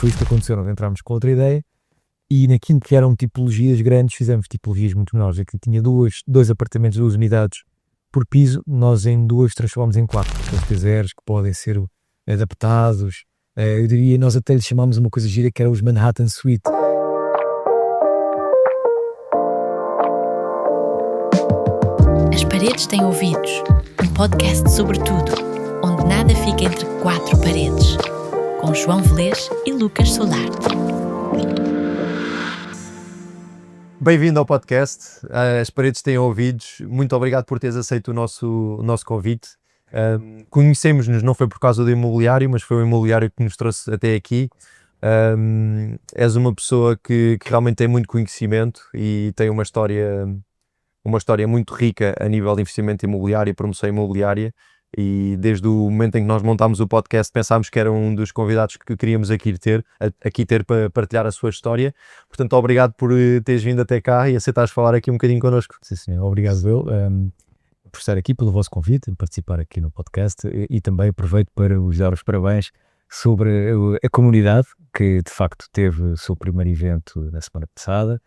foi isso que aconteceu, nós entramos com outra ideia e naquilo que eram tipologias grandes fizemos tipologias muito menores. Aqui tinha dois apartamentos, 2 unidades por piso, nós em 2 transformámos em 4, aqueles T0s que podem ser adaptados. Eu diria, nós até lhe chamámos uma coisa gira que era os Manhattan Suite. As Paredes Têm Ouvidos, um podcast sobre tudo, onde nada fica entre 4 paredes, com João Velez e Lucas Solarte. Bem-vindo ao podcast, As Paredes Têm Ouvidos. Muito obrigado por teres aceito o nosso convite. Conhecemos-nos, não foi por causa do imobiliário, mas foi o imobiliário que nos trouxe até aqui. És uma pessoa que realmente tem muito conhecimento e tem uma história muito rica a nível de investimento imobiliário e promoção imobiliária, e desde o momento em que nós montámos o podcast pensámos que era um dos convidados que queríamos aqui ter para partilhar a sua história. Portanto, obrigado por teres vindo até cá e aceitares falar aqui um bocadinho connosco. Sim, senhor. Obrigado eu por estar aqui, pelo vosso convite, participar aqui no podcast, e também aproveito para vos dar os parabéns sobre a comunidade, que de facto teve o seu primeiro evento na semana passada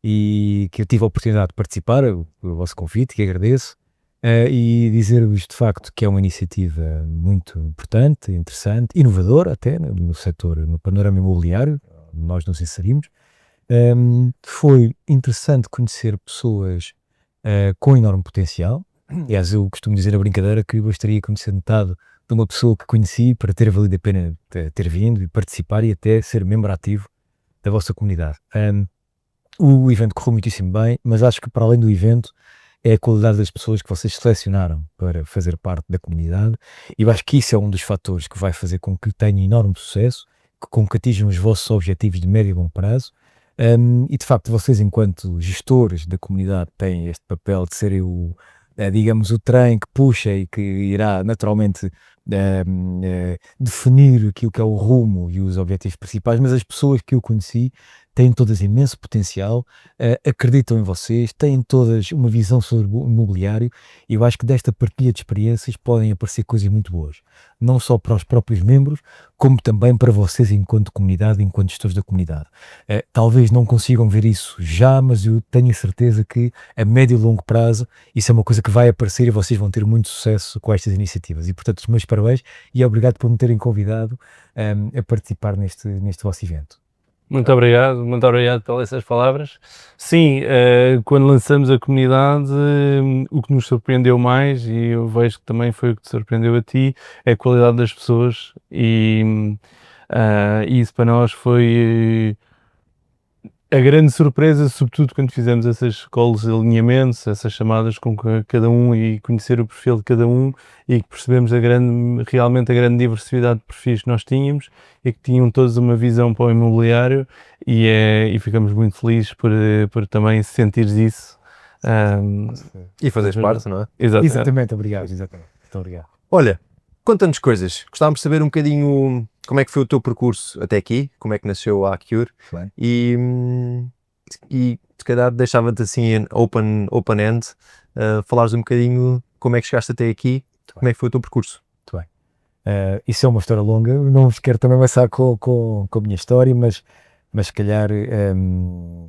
e que eu tive a oportunidade de participar, o vosso convite, que agradeço, e dizer-vos de facto que é uma iniciativa muito importante, interessante, inovadora até no setor, no panorama imobiliário, nós nos inserimos. Foi interessante conhecer pessoas com enorme potencial. Aliás, eu costumo dizer a brincadeira que gostaria de conhecer metade de uma pessoa que conheci para ter valido a pena ter vindo e participar e até ser membro ativo da vossa comunidade. O evento correu muitíssimo bem, mas acho que para além do evento é a qualidade das pessoas que vocês selecionaram para fazer parte da comunidade, e eu acho que isso é um dos fatores que vai fazer com que tenham enorme sucesso, com que atinjam os vossos objetivos de médio e longo prazo. E de facto vocês, enquanto gestores da comunidade, têm este papel de serem digamos, o trem que puxa e que irá naturalmente definir aquilo que é o rumo e os objetivos principais, mas as pessoas que eu conheci têm todas imenso potencial, acreditam em vocês, têm todas uma visão sobre o imobiliário, e eu acho que desta partilha de experiências podem aparecer coisas muito boas, não só para os próprios membros, como também para vocês enquanto comunidade, enquanto gestores da comunidade. Talvez não consigam ver isso já, mas eu tenho a certeza que a médio e longo prazo isso é uma coisa que vai aparecer e vocês vão ter muito sucesso com estas iniciativas. E portanto, os meus parabéns e obrigado por me terem convidado a participar neste vosso evento. Muito obrigado pelas essas palavras. Sim, quando lançamos a comunidade, o que nos surpreendeu mais, e eu vejo que também foi o que te surpreendeu a ti, é a qualidade das pessoas, e isso para nós foi a grande surpresa, sobretudo quando fizemos essas calls de alinhamentos, essas chamadas com cada um e conhecer o perfil de cada um, e que percebemos realmente a grande diversidade de perfis que nós tínhamos e que tinham todos uma visão para o imobiliário, e ficamos muito felizes por também sentires isso. E fazeres parte, não é? Exatamente, obrigado. Exatamente. Muito obrigado. Olha, conta-nos coisas. Gostávamos de saber um bocadinho como é que foi o teu percurso até aqui, como é que nasceu a Acure, e se calhar deixava-te assim open-end, falares um bocadinho como é que chegaste até aqui, como é que foi o teu percurso. Muito bem. Isso é uma história longa, não vos quero também começar com a minha história, mas se calhar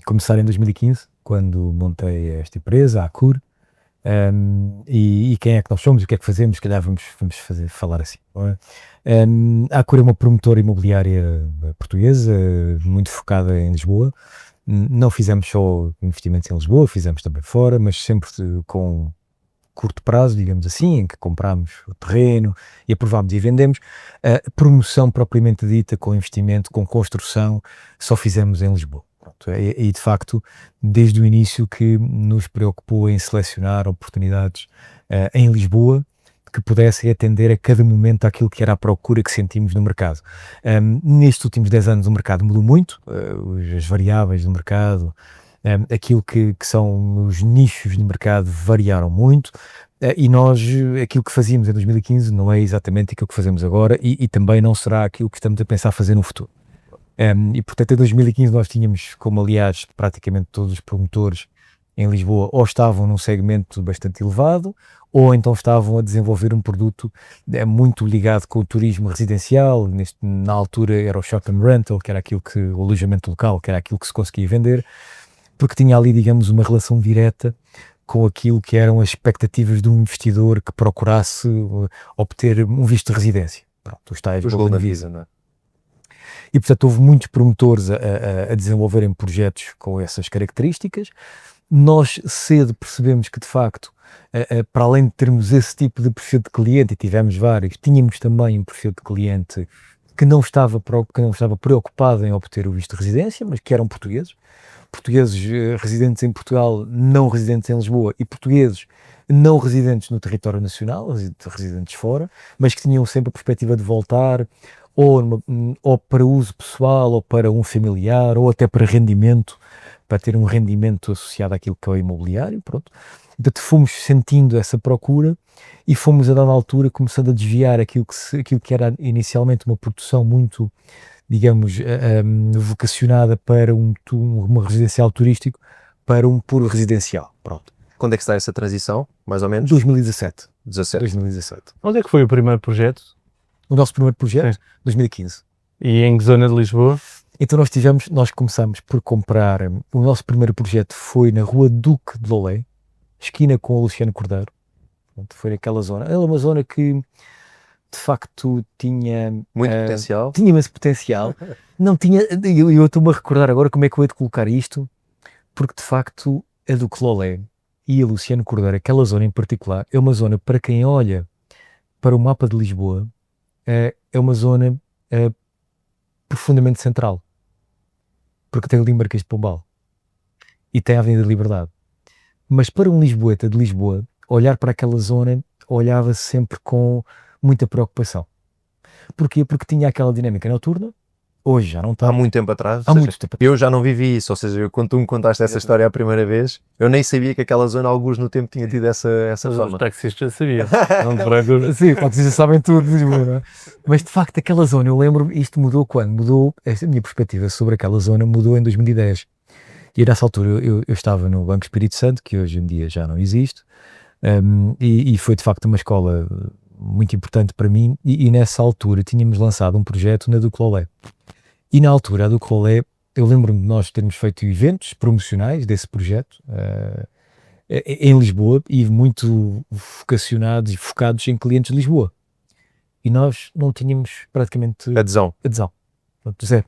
começar em 2015, quando montei esta empresa, a Acure. E quem é que nós somos e o que é que fazemos, se calhar vamos falar assim, não é? A Acure é uma promotora imobiliária portuguesa, muito focada em Lisboa. Não fizemos só investimentos em Lisboa, fizemos também fora, mas sempre com curto prazo, digamos assim, em que comprámos o terreno e aprovámos e vendemos. A promoção propriamente dita, com investimento, com construção, só fizemos em Lisboa. E de facto, desde o início que nos preocupou em selecionar oportunidades em Lisboa que pudessem atender a cada momento àquilo que era a procura que sentimos no mercado. Nestes últimos 10 anos o mercado mudou muito, as variáveis do mercado, aquilo que são os nichos de mercado variaram muito, e nós, aquilo que fazíamos em 2015 não é exatamente aquilo que fazemos agora, e também não será aquilo que estamos a pensar fazer no futuro. E portanto em 2015 nós tínhamos, como aliás praticamente todos os promotores, em Lisboa ou estavam num segmento bastante elevado, ou então estavam a desenvolver um produto muito ligado com o turismo residencial. Na altura era o shop and rental, que era o alojamento local, que era aquilo que se conseguia vender, porque tinha ali, digamos, uma relação direta com aquilo que eram as expectativas de um investidor que procurasse obter um visto de residência. Pronto, os tais Golden Visa, não é? E, portanto, houve muitos promotores a desenvolverem projetos com essas características. Nós cedo percebemos que, de facto, para além de termos esse tipo de perfil de cliente, e tivemos vários, tínhamos também um perfil de cliente que não estava preocupado em obter o visto de residência, mas que eram portugueses residentes em Portugal, não residentes em Lisboa, e portugueses não residentes no território nacional, residentes fora, mas que tinham sempre a perspectiva de voltar, ou para uso pessoal, ou para um familiar, ou até para rendimento, para ter um rendimento associado àquilo que é o imobiliário, pronto. Portanto, fomos sentindo essa procura e fomos, a dada altura, começando a desviar aquilo que era inicialmente uma produção muito, digamos, vocacionada para uma residencial turístico, para um puro residencial. Pronto. Quando é que está essa transição, mais ou menos? 2017. 2017. Onde é que foi o primeiro projeto? O nosso primeiro projeto, Sim. 2015. E em que zona de Lisboa? Então nós começamos por comprar, o nosso primeiro projeto foi na rua Duque de Lolé, esquina com o Luciano Cordeiro. Pronto, foi naquela zona. Era uma zona que, de facto, tinha... Muito potencial. Tinha esse potencial. Não tinha... Eu estou-me a recordar agora como é que eu hei de colocar isto, porque, de facto, a Duque de Lolé e a Luciano Cordeiro, aquela zona em particular, é uma zona, para quem olha para o mapa de Lisboa, é uma zona profundamente central, porque tem ali Marquês de Pombal e tem a Avenida Liberdade. Mas para um lisboeta de Lisboa, olhar para aquela zona, olhava-se sempre com muita preocupação. Porquê? Porque tinha aquela dinâmica noturna, hoje já não está. Há muito tempo atrás. Eu já não vivi isso, ou seja, quando tu me contaste essa história a primeira vez, eu nem sabia que aquela zona, alguns no tempo, tinha tido essa fama. Os taxistas já sabiam. Não te preocupes. Sim, vocês já sabem tudo de Lisboa, não é? Mas de facto aquela zona, eu lembro, isto mudou quando? Mudou, a minha perspectiva sobre aquela zona mudou em 2010. E nessa altura eu estava no Banco Espírito Santo, que hoje em dia já não existe, e foi de facto uma escola muito importante para mim, e nessa altura tínhamos lançado um projeto na Duque de Lolé. E na altura, a Duque de Lolé, eu lembro-me de nós termos feito eventos promocionais desse projeto em Lisboa, e muito vocacionados e focados em clientes de Lisboa. E nós não tínhamos praticamente Adesão. Pronto, zero.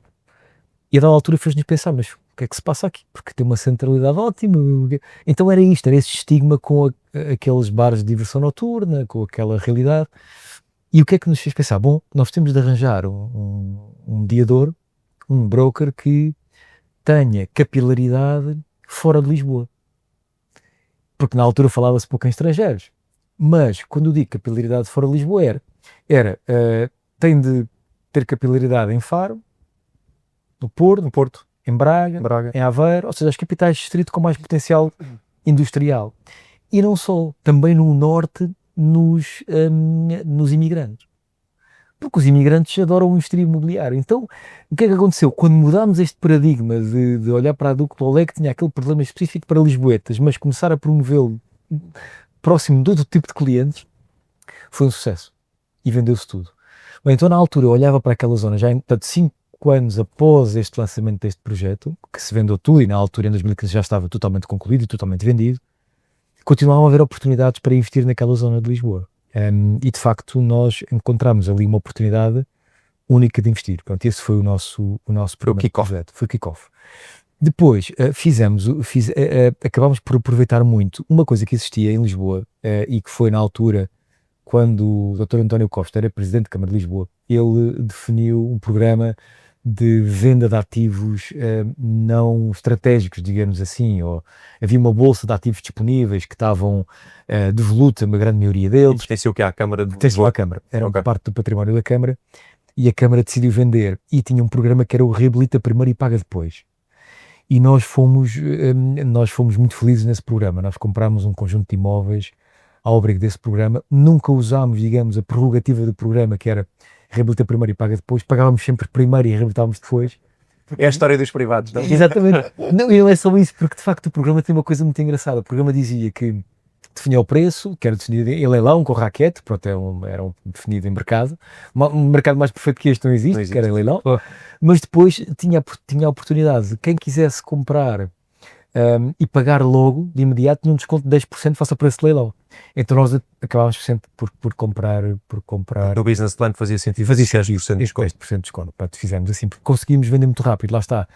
E a dada altura fez-nos pensar, mas o que é que se passa aqui? Porque tem uma centralidade ótima. Então era isto, era esse estigma com aqueles bares de diversão noturna, com aquela realidade. E o que é que nos fez pensar? Bom, nós temos de arranjar um mediador, um broker que tenha capilaridade fora de Lisboa. Porque na altura falava-se pouco em estrangeiros. Mas quando eu digo capilaridade fora de Lisboa tem de ter capilaridade em Faro, no Porto, em Braga, em Aveiro, ou seja, as capitais de distrito com mais potencial industrial. E não só, também no norte, nos imigrantes. Porque os imigrantes adoram investir imobiliário. Então, o que é que aconteceu? Quando mudámos este paradigma de olhar para a Duque de Lolé, que tinha aquele problema específico para lisboetas, mas começar a promovê-lo próximo de outro tipo de clientes, foi um sucesso. E vendeu-se tudo. Bem, então, na altura, eu olhava para aquela zona, já portanto, 5 anos após este lançamento deste projeto, que se vendeu tudo, e na altura, em 2015, já estava totalmente concluído e totalmente vendido, continuavam a haver oportunidades para investir naquela zona de Lisboa. E de facto nós encontramos ali uma oportunidade única de investir. Pronto, esse foi o nosso primeiro projeto. Foi o kick-off. Depois acabámos por aproveitar muito uma coisa que existia em Lisboa e que foi na altura quando o Dr. António Costa era Presidente da Câmara de Lisboa. Ele definiu um programa de venda de ativos não estratégicos, digamos assim, ou havia uma bolsa de ativos disponíveis que estavam devoluta, uma grande maioria deles. Pertencia o que à Câmara de Lisboa? À Câmara, era parte do património da Câmara, e a Câmara decidiu vender, e tinha um programa que era o Reabilita Primeiro e Paga Depois. E nós fomos muito felizes nesse programa. Nós comprámos um conjunto de imóveis ao abrigo desse programa, nunca usámos, digamos, a prerrogativa do programa, que era reabilita primeiro e paga depois, pagávamos sempre primeiro e reabilitávamos depois, É a história dos privados, não? Exatamente. Não, e não é só isso, porque de facto o programa tem uma coisa muito engraçada. O programa dizia que definia o preço, que era definido em leilão, com raquete, pronto, era definido em mercado. Um mercado mais perfeito que este não existe, que era em leilão. Oh. Mas depois tinha a oportunidade de quem quisesse comprar e pagar logo, de imediato, tinha um desconto de 10% face ao preço de leilão. Então nós acabávamos sempre por comprar. No business plan fazia sentido. Fazia 10% de desconto. 10% de desconto. Pronto, fizemos assim, porque conseguimos vender muito rápido. Lá está.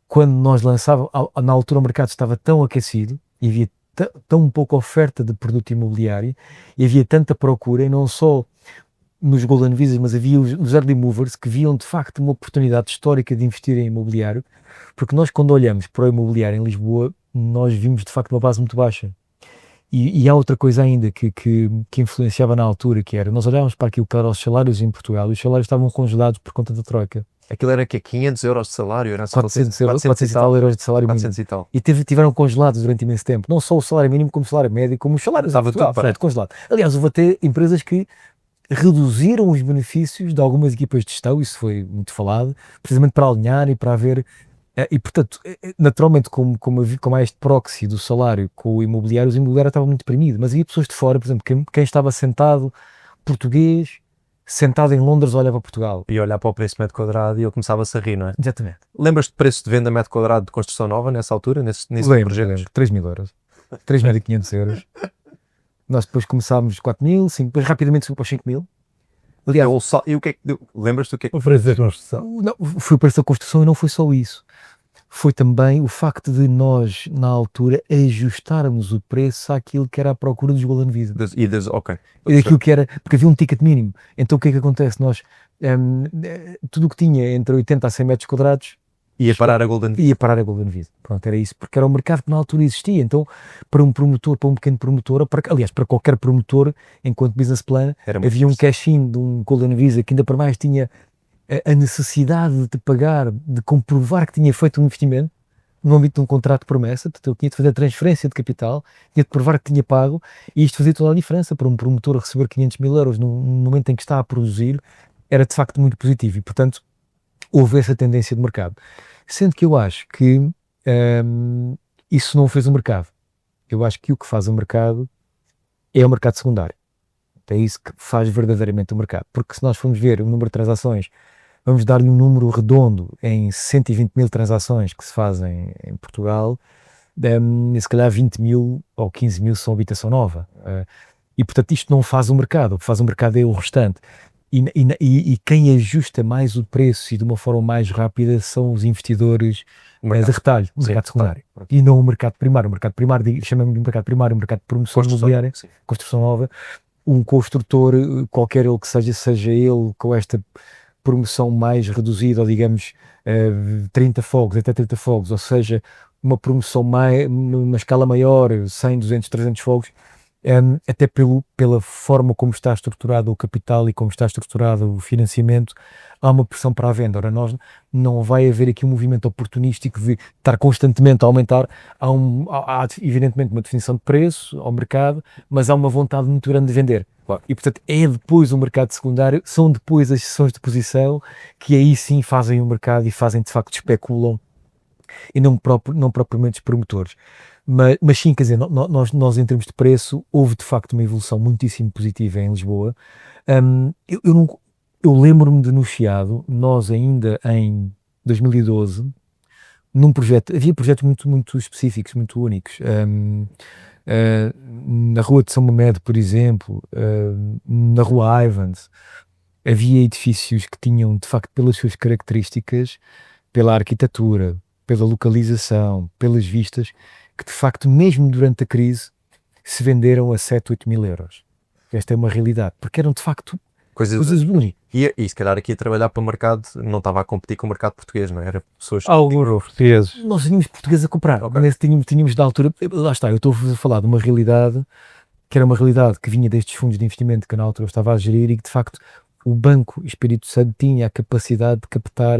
Quando nós lançávamos, na altura o mercado estava tão aquecido e havia tão pouca oferta de produto imobiliário e havia tanta procura, e não só nos Golden Visas, mas havia os early movers que viam de facto uma oportunidade histórica de investir em imobiliário, porque nós quando olhamos para o imobiliário em Lisboa, nós vimos de facto uma base muito baixa. E há outra coisa ainda que influenciava na altura, que era, nós olhávamos para aquilo que eram os salários em Portugal, e os salários estavam congelados por conta da Troika. Aquilo era que 500 euros de salário? Era 400 e tal euros de salário mínimo. 400 e tal. E tiveram congelados durante imenso tempo. Não só o salário mínimo, como o salário médio, como os salários. Estava tudo parado. Congelado. Aliás, houve até empresas que reduziram os benefícios de algumas equipas de gestão, isso foi muito falado, precisamente para alinhar e para haver... E, portanto, naturalmente, como há este proxy do salário com o imobiliário estava muito deprimido, mas havia pessoas de fora, por exemplo, quem estava sentado, português, sentado em Londres, olhava para Portugal. E olhar para o preço de metro quadrado e ele começava-se a rir, não é? Exatamente. Lembras-te do preço de venda metro quadrado de construção nova nessa altura, nesse projeto? Lembro, 3.000 euros, 3.500 euros. Nós depois começámos 4.000, depois rapidamente subiu para os 5.000. Aliás, E o que é que deu? Lembras-te do que é que... O preço da construção. não, foi o preço da construção e não foi só isso. Foi também o facto de nós, na altura, ajustarmos o preço àquilo que era a procura dos Golden Visa. Ok. Aquilo que era, porque havia um ticket mínimo. Então o que é que acontece? Nós, tudo o que tinha entre 80 a 100 metros quadrados, Ia parar a Golden Visa. ia parar a Golden Visa. Pronto, era isso, porque era um mercado que na altura existia. Então, para um promotor, para um pequeno promotor, aliás, para qualquer promotor, enquanto business plan, havia um cash-in de um Golden Visa que ainda para mais tinha a necessidade de pagar, de comprovar que tinha feito um investimento no âmbito de um contrato de promessa. Portanto, eu tinha de fazer a transferência de capital, tinha de provar que tinha pago, e isto fazia toda a diferença. Para um promotor receber 500 mil euros no momento em que está a produzir, era de facto muito positivo, e portanto houve essa tendência de mercado. Sendo que eu acho que isso não fez o mercado. Eu acho que o que faz o mercado é o mercado secundário. É isso que faz verdadeiramente o mercado. Porque se nós formos ver o número de transações, vamos dar-lhe um número redondo em 120 mil transações que se fazem em Portugal, se calhar 20 mil ou 15 mil são habitação nova. E portanto isto não faz o mercado. O que faz o mercado é o restante. E quem ajusta mais o preço e de uma forma mais rápida são os investidores de retalho, o mercado secundário, e não o mercado primário. O mercado primário, chamamos de mercado primário, o mercado de promoção imobiliária, construção nova. Um construtor, qualquer ele que seja ele com esta promoção mais reduzida, ou digamos 30 fogos, até 30 fogos, ou seja, uma promoção numa escala maior, 100, 200, 300 fogos, até pela forma como está estruturado o capital e como está estruturado o financiamento, há uma pressão para a venda. Ora, não vai haver aqui um movimento oportunístico de estar constantemente a aumentar. Há evidentemente uma definição de preço ao mercado, mas há uma vontade muito grande de vender. Claro. E portanto é depois o mercado secundário, são depois as sessões de posição que aí sim fazem o mercado e fazem de facto, especulam, e não propriamente os promotores. Mas sim, quer dizer, nós em termos de preço, houve de facto uma evolução muitíssimo positiva em Lisboa. Eu lembro-me de no Chiado, nós ainda em 2012, num projeto, havia projetos muito específicos, muito únicos. Na Rua de São Mamed, por exemplo, na Rua Ivans, havia edifícios que tinham, de facto, pelas suas características, pela arquitetura, pela localização, pelas vistas, que de facto, mesmo durante a crise, se venderam a 7, 8 mil euros. Esta é uma realidade, porque eram de facto coisas únicas. E se calhar aqui a trabalhar para o mercado, não estava a competir com o mercado português, não é? Era pessoas... Alguns portugueses. Nós tínhamos portugueses a comprar, tínhamos da altura, lá está, eu estou a falar de uma realidade, que era uma realidade que vinha destes fundos de investimento que na altura eu estava a gerir, e que de facto o Banco Espírito Santo tinha a capacidade de captar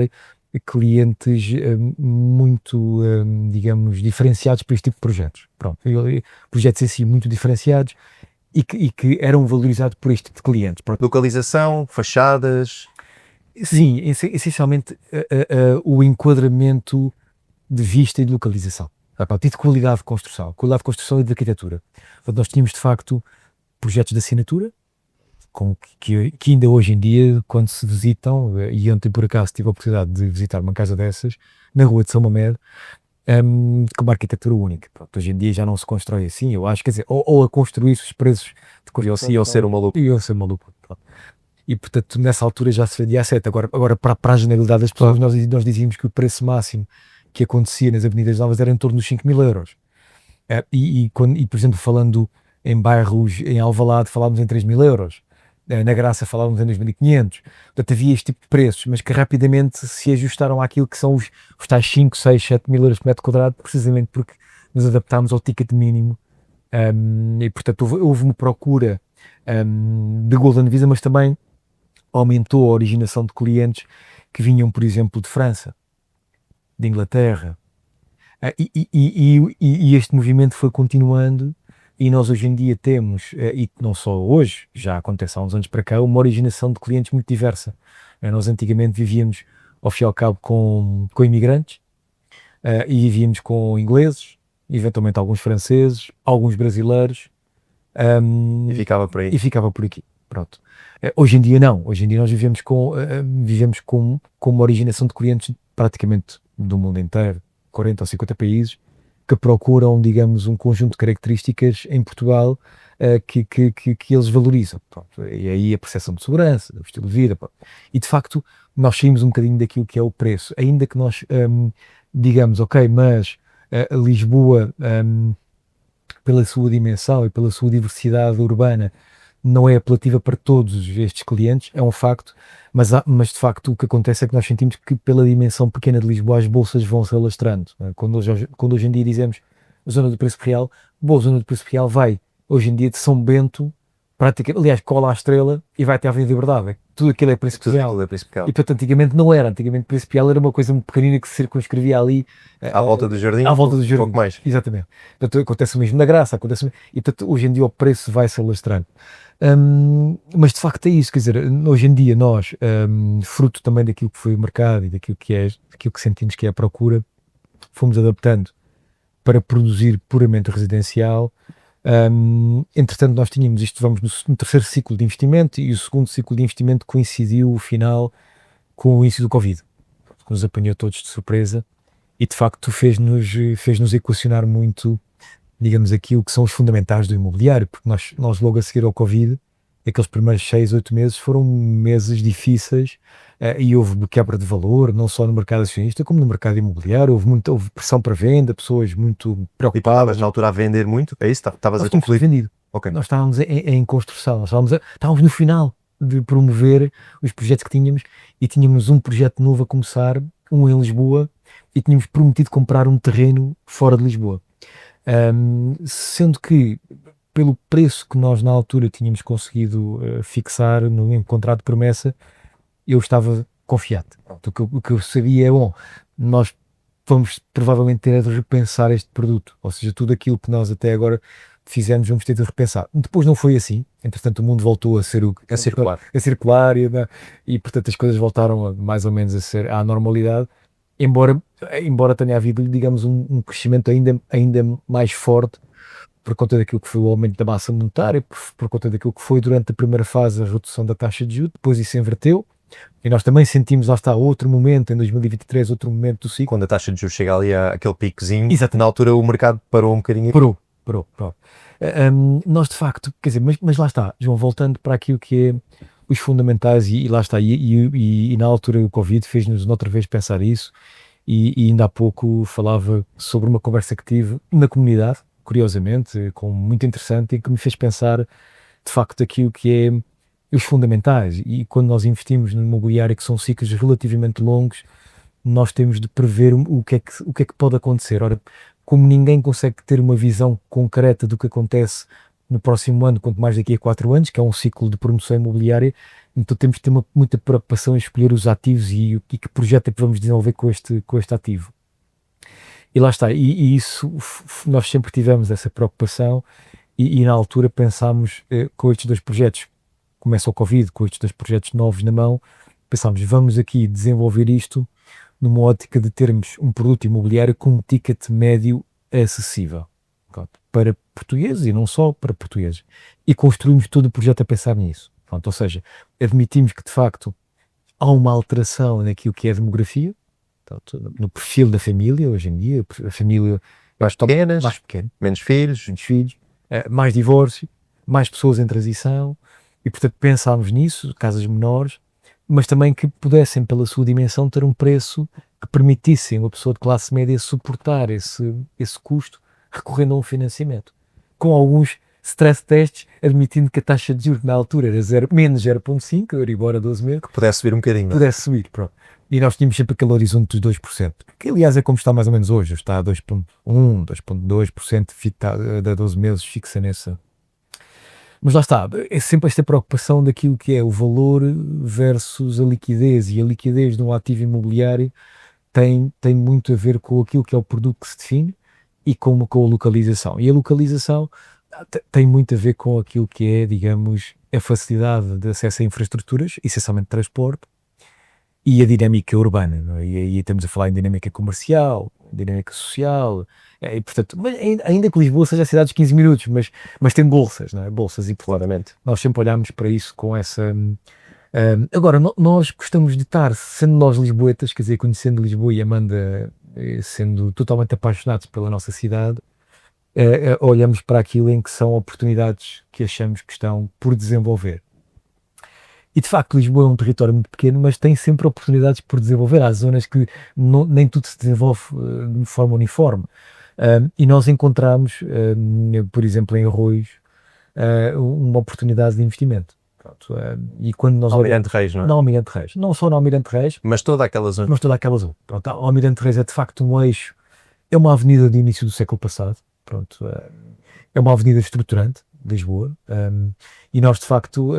clientes muito, digamos, diferenciados para este tipo de projetos. Pronto, projetos em si muito diferenciados e que eram valorizados por este tipo de clientes. Pronto. Localização, fachadas... Sim, essencialmente o enquadramento de vista e de localização. A partir de qualidade de construção e de arquitetura. Portanto, nós tínhamos de facto projetos de assinatura, que ainda hoje em dia, quando se visitam, e ontem por acaso tive a oportunidade de visitar uma casa dessas, na rua de São Mamed, com uma arquitetura única. Pronto, hoje em dia já não se constrói assim, eu acho, quer dizer, ou a construir-se os preços de construção. Iam ser uma loucura. Iam ser uma loucura. E portanto, nessa altura já se vendia a 7. Agora para a generalidade das pessoas, nós dizíamos que o preço máximo que acontecia nas Avenidas Novas era em torno dos 5.000 euros. E, por exemplo, falando em bairros, em Alvalade, falávamos em 3.000 euros. Na Graça falávamos em 2.500. Portanto, havia este tipo de preços, mas que rapidamente se ajustaram àquilo que são os tais 5, 6, 7.000 euros por metro quadrado, precisamente porque nos adaptámos ao ticket mínimo. E, portanto, houve uma procura de Golden Visa, mas também aumentou a originação de clientes que vinham, por exemplo, de França, de Inglaterra. E este movimento foi continuando. E nós hoje em dia temos, e não só hoje, já acontece há uns anos para cá, uma originação de clientes muito diversa. Nós antigamente vivíamos, ao fim e ao cabo, com imigrantes, e vivíamos com ingleses, eventualmente alguns franceses, alguns brasileiros. E ficava por aí. E ficava por aqui. Pronto. Hoje em dia não. Hoje em dia nós vivemos com uma originação de clientes praticamente do mundo inteiro, 40 ou 50 países, que procuram, digamos, um conjunto de características em Portugal que eles valorizam. Pronto. E aí a percepção de segurança, o estilo de vida. Pronto. E de facto, nós saímos um bocadinho daquilo que é o preço. Ainda que nós digamos, ok, mas Lisboa, pela sua dimensão e pela sua diversidade urbana, não é apelativa para todos estes clientes, é um facto, mas de facto o que acontece é que nós sentimos que pela dimensão pequena de Lisboa as bolsas vão se alastrando. Quando hoje em dia dizemos zona do preço real, boa, zona do preço real vai hoje em dia de São Bento, praticamente, aliás, cola à Estrela e vai até à Avenida Liberdade. Tudo aquilo é preço real. E portanto antigamente não era, antigamente o preço real era uma coisa muito pequenina que se circunscrevia ali à volta do jardim, pouco mais. Exatamente. Portanto, acontece o mesmo na Graça, e portanto hoje em dia o preço vai se alastrando. Mas de facto é isso, quer dizer, hoje em dia nós, fruto também daquilo que foi o mercado e daquilo que sentimos que é a procura, fomos adaptando para produzir puramente residencial. Entretanto nós tínhamos isto, vamos no terceiro ciclo de investimento, e o segundo ciclo de investimento coincidiu o final com o início do Covid, que nos apanhou todos de surpresa e de facto fez-nos equacionar muito, digamos, aquilo que são os fundamentais do imobiliário, porque nós logo a seguir ao Covid, aqueles primeiros 6, 8 meses foram meses difíceis, e houve quebra de valor, não só no mercado acionista, como no mercado imobiliário, houve pressão para venda, pessoas muito preocupadas. E na altura a vender muito? É isso? Estavas a concluir? Vendido. Okay. Nós estávamos em construção, estávamos no final de promover os projetos que tínhamos, e tínhamos um projeto novo a começar, um em Lisboa, e tínhamos prometido comprar um terreno fora de Lisboa. Sendo que, pelo preço que nós na altura tínhamos conseguido fixar no contrato de promessa, eu estava confiante. O que eu sabia é, bom, nós vamos provavelmente ter de repensar este produto, ou seja, tudo aquilo que nós até agora fizemos vamos ter de repensar. Depois não foi assim, entretanto o mundo voltou a circular e portanto as coisas voltaram mais ou menos a ser à normalidade, embora tenha havido, digamos, um crescimento ainda mais forte por conta daquilo que foi o aumento da massa monetária, por conta daquilo que foi durante a primeira fase a redução da taxa de juros, depois isso inverteu, e nós também sentimos, lá está, outro momento, em 2023, outro momento do ciclo. Quando a taxa de juros chega ali àquele picozinho, exatamente, na altura o mercado parou um bocadinho. Parou. Nós de facto, quer dizer, mas lá está, João, voltando para aquilo que é os fundamentais, e lá está, e na altura o Covid fez-nos outra vez pensar isso, e ainda há pouco falava sobre uma conversa que tive na comunidade, curiosamente, muito interessante, e que me fez pensar de facto aquilo que é os fundamentais. E quando nós investimos no imobiliário, que são ciclos relativamente longos, nós temos de prever o que é que pode acontecer. Ora, como ninguém consegue ter uma visão concreta do que acontece no próximo ano, quanto mais daqui a 4 anos, que é um ciclo de promoção imobiliária, então temos de ter muita preocupação em escolher os ativos e que projeto é que vamos desenvolver com este ativo. E lá está, e isso nós sempre tivemos essa preocupação, e na altura pensámos com estes dois projetos, começa o Covid, com estes dois projetos novos na mão, pensámos, vamos aqui desenvolver isto numa ótica de termos um produto imobiliário com um ticket médio acessível, pronto, para portugueses e não só para portugueses. E construímos todo o projeto a pensar nisso. Pronto, ou seja, admitimos que de facto há uma alteração naquilo que é a demografia, portanto, no perfil da família hoje em dia, a família Mais pequenas, mais pequena, menos filhos. muitos filhos, mais divórcio, mais pessoas em transição, e portanto pensámos nisso, casas menores, mas também que pudessem, pela sua dimensão, ter um preço que permitissem uma pessoa de classe média suportar esse custo recorrendo a um financiamento. Com alguns stress tests, admitindo que a taxa de juros na altura era menos 0,5, Euribor a 12 meses, Que pudesse subir um bocadinho. pudesse subir, pronto. E nós tínhamos sempre aquele horizonte dos 2%, que aliás é como está mais ou menos hoje, está a 2,1%, 2,2% da 12 meses fixa nessa. Mas lá está, é sempre esta preocupação daquilo que é o valor versus a liquidez, e a liquidez de um ativo imobiliário tem muito a ver com aquilo que é o produto que se define e com a localização. E a localização tem muito a ver com aquilo que é, digamos, a facilidade de acesso a infraestruturas, essencialmente transporte, e a dinâmica urbana, não é? E aí estamos a falar em dinâmica comercial, dinâmica social, e portanto, mas ainda que Lisboa seja a cidade dos 15 minutos, mas tem bolsas, não é? Bolsas, e Claramente. nós sempre olhamos para isso com essa... agora, nós gostamos de estar, sendo nós lisboetas, quer dizer, conhecendo Lisboa e Amanda, sendo totalmente apaixonados pela nossa cidade, olhamos para aquilo em que são oportunidades que achamos que estão por desenvolver. E de facto Lisboa é um território muito pequeno, mas tem sempre oportunidades por desenvolver. Há zonas que nem tudo se desenvolve de forma uniforme. E nós encontramos, por exemplo, em Arroios, uma oportunidade de investimento. Pronto, e quando nós Almirante Reis, não é? Na Almirante Reis, não só na Almirante Reis, Mas toda aquela zona. mas toda aquela zona. Pronto, a Almirante Reis é de facto um eixo, é uma avenida do início do século passado. Pronto, é uma avenida estruturante de Lisboa, e nós de facto,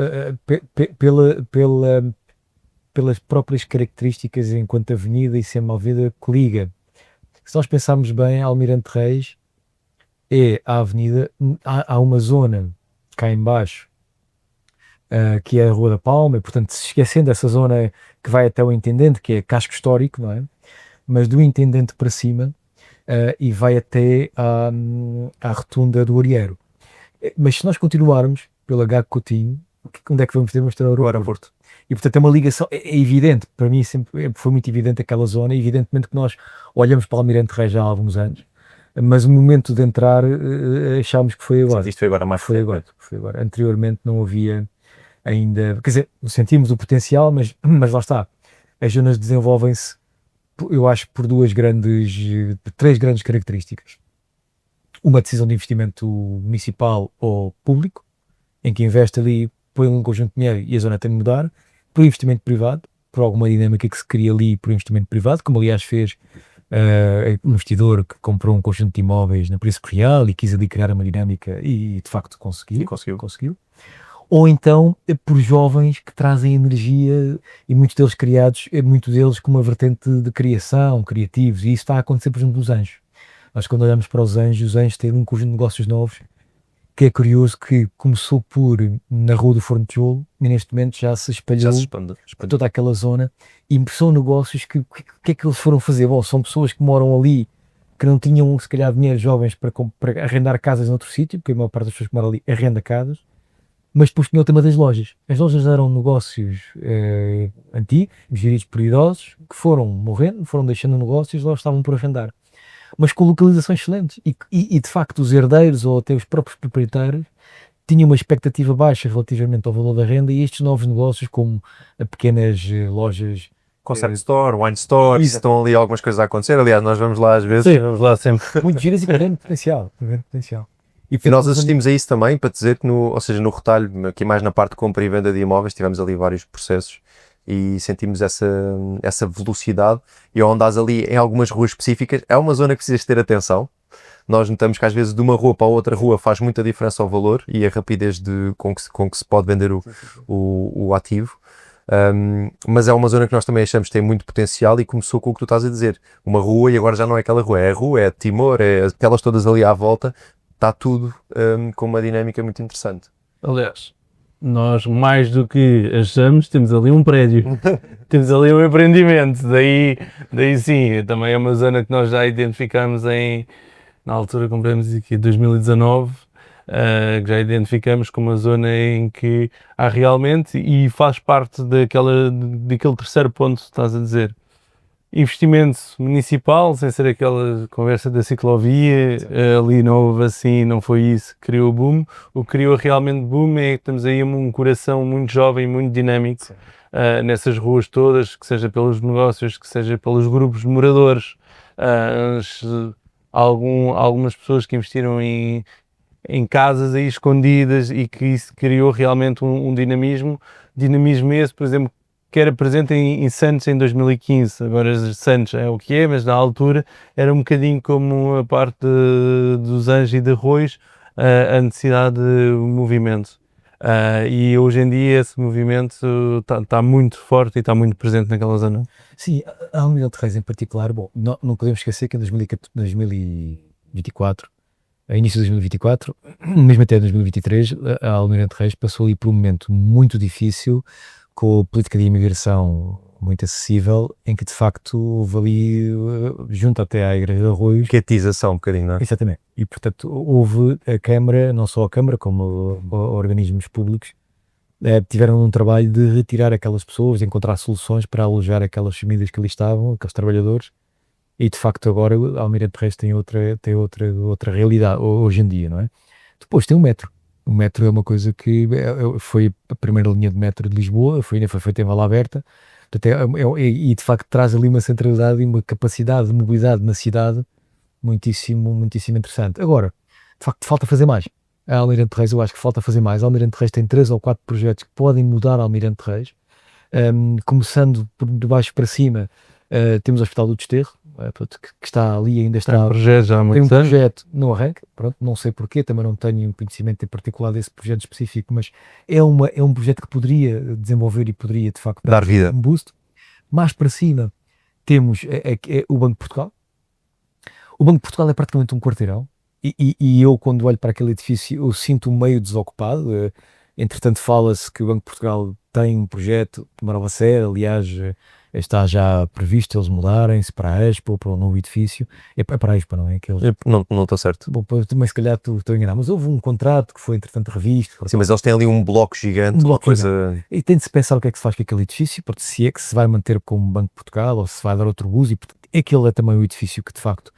pelas próprias características enquanto avenida e ser uma avenida que liga, se nós pensarmos bem, Almirante Reis é a avenida, há uma zona cá em baixo, que é a Rua da Palma, e portanto, se esquecendo essa zona que vai até o Intendente, que é casco histórico, não é? Mas do Intendente para cima, e vai até à rotunda do Arieiro. Mas se nós continuarmos pela Gago Coutinho, onde é que vamos ter? Vamos ter o aeroporto. E portanto é uma ligação, é evidente, para mim sempre foi muito evidente aquela zona, e evidentemente que nós olhamos para Almirante Reis já há alguns anos, mas o momento de entrar achámos que foi agora. Sim, isto foi agora mais foi agora. Anteriormente não havia ainda, quer dizer, sentimos o potencial, mas lá está, as zonas desenvolvem-se, eu acho, por três grandes características. Uma decisão de investimento municipal ou público, em que investe ali, põe um conjunto de dinheiro e a zona tem de mudar, por investimento privado, por alguma dinâmica que se cria ali por investimento privado, como aliás fez um investidor que comprou um conjunto de imóveis na Príncipe Real e quis ali criar uma dinâmica e de facto conseguiu. Ou então por jovens que trazem energia, e muitos deles criados, muitos deles com uma vertente de criação, criativos, e isso está a acontecer, por exemplo, nos Anjos. Nós quando olhamos para os Anjos têm um conjunto de negócios novos, que é curioso, que começou na Rua do Forno de Tijolo e neste momento já se espalhou por toda aquela zona, e são negócios que é que eles foram fazer? Bom, são pessoas que moram ali, que não tinham se calhar dinheiro, jovens, para arrendar casas noutro sítio, porque a maior parte das pessoas que moram ali arrenda casas, mas depois tinha o tema das lojas. As lojas eram negócios antigos, geridos por idosos, que foram morrendo, foram deixando negócios, lá estavam por arrendar, mas com localizações excelentes, e de facto os herdeiros ou até os próprios proprietários tinham uma expectativa baixa relativamente ao valor da renda, e estes novos negócios, como pequenas lojas, Concept Store, Wine Store, estão ali algumas coisas a acontecer. Aliás, nós vamos lá às vezes. Sim, vamos lá sempre. muito giras e com grande potencial. E nós assistimos a isso também, para dizer que ou seja, no retalho, aqui mais na parte de compra e venda de imóveis, tivemos ali vários processos e sentimos essa velocidade, e onde estás ali em algumas ruas específicas, é uma zona que precisas ter atenção. Nós notamos que às vezes de uma rua para a outra rua faz muita diferença ao valor e a rapidez com que se pode vender o ativo. Mas é uma zona que nós também achamos que tem muito potencial, e começou com o que tu estás a dizer, uma rua, e agora já não é aquela rua, é a rua, é Timor, é aquelas todas ali à volta, está tudo com uma dinâmica muito interessante. Aliás, nós, mais do que achamos, temos ali um prédio, temos ali um empreendimento, daí sim, também é uma zona que nós já identificamos na altura compramos aqui em 2019, que já identificamos como uma zona em que há realmente, e faz parte daquele terceiro ponto que estás a dizer, investimento municipal, sem ser aquela conversa da ciclovia, ali não houve assim, não foi isso que criou o boom. O que criou realmente boom é que temos aí um coração muito jovem, muito dinâmico, nessas ruas todas, que seja pelos negócios, que seja pelos grupos de moradores, algumas pessoas que investiram em casas aí escondidas e que isso criou realmente um dinamismo esse, por exemplo, que era presente em Santos em 2015, agora Santos é o que é, mas na altura era um bocadinho como a parte dos Anjos e de Arroios, a necessidade de movimento. E hoje em dia esse movimento está muito forte e está muito presente naquela zona. Sim, a Almirante Reis em particular, bom, não podemos esquecer que em 2024, a início de 2024, mesmo até 2023, a Almirante Reis passou ali por um momento muito difícil, com a política de imigração muito acessível, em que de facto houve ali, junto até à Igreja de Arroios, Quietização um bocadinho, não é? exatamente, e portanto houve a Câmara, não só a Câmara, como organismos públicos, tiveram um trabalho de retirar aquelas pessoas, de encontrar soluções para alojar aquelas famílias que ali estavam, aqueles trabalhadores, e de facto agora a Almirante Reis tem outra realidade hoje em dia, não é? Depois tem o metro. O metro é uma coisa que foi a primeira linha de metro de Lisboa, foi feita em Valaberta, e de facto traz ali uma centralidade e uma capacidade de mobilidade na cidade muitíssimo, muitíssimo interessante. Agora, de facto, falta fazer mais. A Almirante Reis, eu acho que falta fazer mais. A Almirante Reis tem 3 ou 4 projetos que podem mudar a Almirante Reis, começando por de baixo para cima. Temos o Hospital do Desterro, que está ali, ainda está. Tem um projeto já há Tem muito um tempo. projeto no arranque, pronto, não sei porquê, também não tenho conhecimento em particular desse projeto específico, mas é um projeto que poderia desenvolver e poderia de facto Dar vida. um boost. Mais para cima temos o Banco de Portugal. O Banco de Portugal é praticamente um quarteirão e eu quando olho para aquele edifício eu sinto-me meio desocupado. Entretanto fala-se que o Banco de Portugal tem um projeto de Marova Sé, aliás está já previsto eles mudarem-se para a Expo, para um novo edifício. É para a Expo, não é? Não estou certo. Bom, também se calhar estou a enganar, mas houve um contrato que foi entretanto revisto. Sim, mas eles têm ali um bloco gigante, Um bloco coisa... E tem de se pensar o que é que se faz com aquele edifício, porque se é que se vai manter como Banco de Portugal ou se vai dar outro uso, e aquele é também o edifício que de facto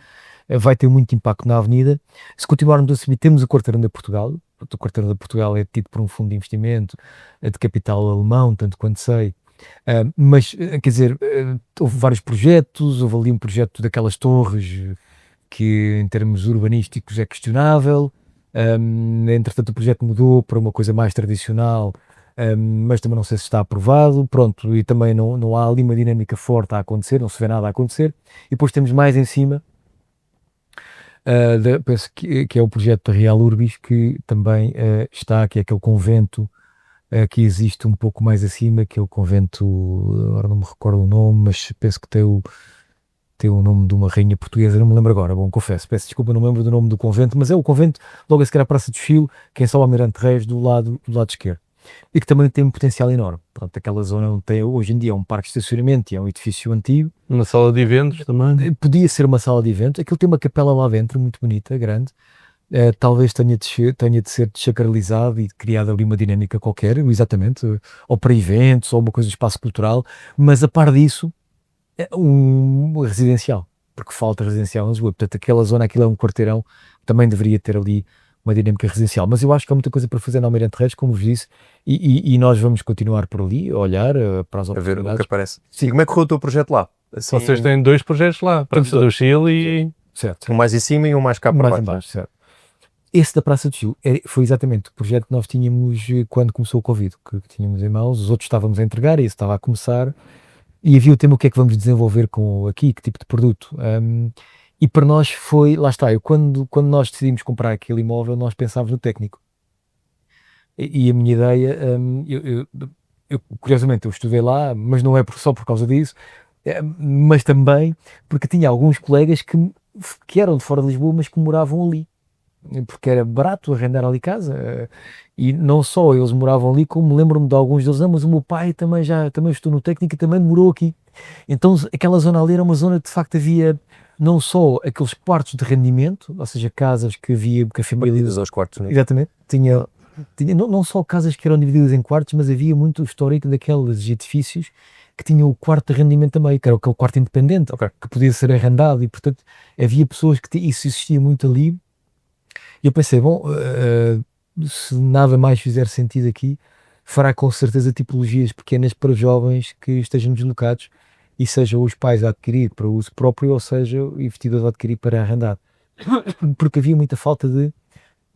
vai ter muito impacto na avenida. Se continuarmos a subir, temos o Quarteirão de Portugal. O Quarteirão de Portugal é tido por um fundo de investimento de capital alemão, tanto quanto sei. Mas, quer dizer, houve vários projetos, houve ali um projeto daquelas torres que em termos urbanísticos é questionável, entretanto o projeto mudou para uma coisa mais tradicional, mas também não sei se está aprovado, pronto, e também não há ali uma dinâmica forte a acontecer, não se vê nada a acontecer, e depois temos mais em cima, penso que é o projeto da Real Urbis, que também está, que é aquele convento que existe um pouco mais acima, que é o convento, agora não me recordo o nome, mas penso que tem o nome de uma rainha portuguesa, não me lembro agora, bom, confesso, peço desculpa, não me lembro do nome do convento, mas é o convento, logo a seguir à Praça do Chile, que é só o Almirante Reis do lado esquerdo, e que também tem um potencial enorme. Portanto, aquela zona onde tem, hoje em dia é um parque de estacionamento e é um edifício antigo. Uma sala de eventos também. Podia ser uma sala de eventos, aquilo tem uma capela lá dentro, muito bonita, grande. Talvez tenha de ser desacralizado e criada ali uma dinâmica qualquer, exatamente, ou para eventos, ou uma coisa de espaço cultural, mas a par disso, é um residencial, porque falta residencial em Lisboa, portanto aquela zona, aquilo é um quarteirão, também deveria ter ali uma dinâmica residencial, mas eu acho que há muita coisa para fazer na Almirante Reis, como vos disse, e nós vamos continuar por ali, a olhar para as A ver o oportunidades. que aparece. Sim, como é que correu o teu projeto lá? Assim, Vocês têm 2 projetos lá, Praça do Chile e... Certo. um mais em cima e um mais cá para Mais baixo. em baixo, certo. Esse da Praça do Chile foi exatamente o projeto que nós tínhamos quando começou o Covid, que tínhamos em mãos, os outros estávamos a entregar, e esse estava a começar, e havia o tema o que é que vamos desenvolver com aqui, que tipo de produto. E para nós foi, lá está, quando nós decidimos comprar aquele imóvel, nós pensávamos no técnico. E a minha ideia, eu curiosamente eu estudei lá, mas não é só por causa disso, mas também porque tinha alguns colegas que eram de fora de Lisboa, mas que moravam ali. porque era barato arrendar ali casa, e não só eles moravam ali, como lembro-me de alguns deles, mas o meu pai também estou no técnico e também morou aqui. Então aquela zona ali era uma zona de facto havia não só aqueles quartos de rendimento, ou seja, casas que havia, que a família... Divididos aos quartos, né? Exatamente, tinha não só casas que eram divididas em quartos, mas havia muito histórico daqueles edifícios que tinham o quarto de rendimento também, que era aquele quarto independente, Ok. que podia ser arrendado, e portanto havia pessoas que isso existia muito ali. E eu pensei, bom, se nada mais fizer sentido aqui, fará com certeza tipologias pequenas para jovens que estejam deslocados, e sejam os pais a adquirir para uso próprio, ou seja, o investidor a adquirir para arrendar. Porque havia muita falta de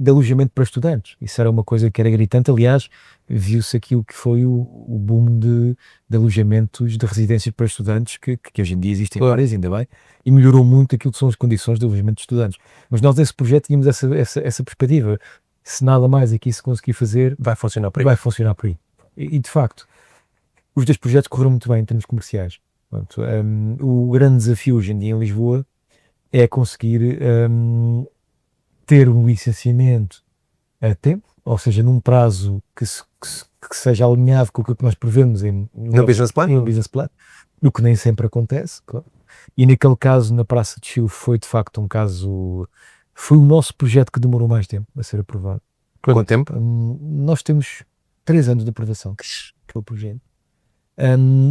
alojamento para estudantes. Isso era uma coisa que era gritante. Aliás, viu-se aquilo que foi o boom de alojamentos de residências para estudantes, que hoje em dia existem várias, ainda bem, e melhorou muito aquilo que são as condições de alojamento de estudantes. Mas nós nesse projeto tínhamos essa perspectiva. Se nada mais aqui se conseguir fazer, Vai funcionar por aí. vai funcionar por aí. E de facto, os dois projetos correram muito bem em termos comerciais. Portanto, o grande desafio hoje em dia em Lisboa é conseguir ter um licenciamento a tempo, ou seja, num prazo que seja alinhado com o que nós prevemos No business plan? no business plan, o que nem sempre acontece, claro. E naquele caso, na Praça de Chile, foi de facto um caso, foi o nosso projeto que demorou mais tempo a ser aprovado. Quanto tempo? Nós temos 3 anos de aprovação, aquele projeto.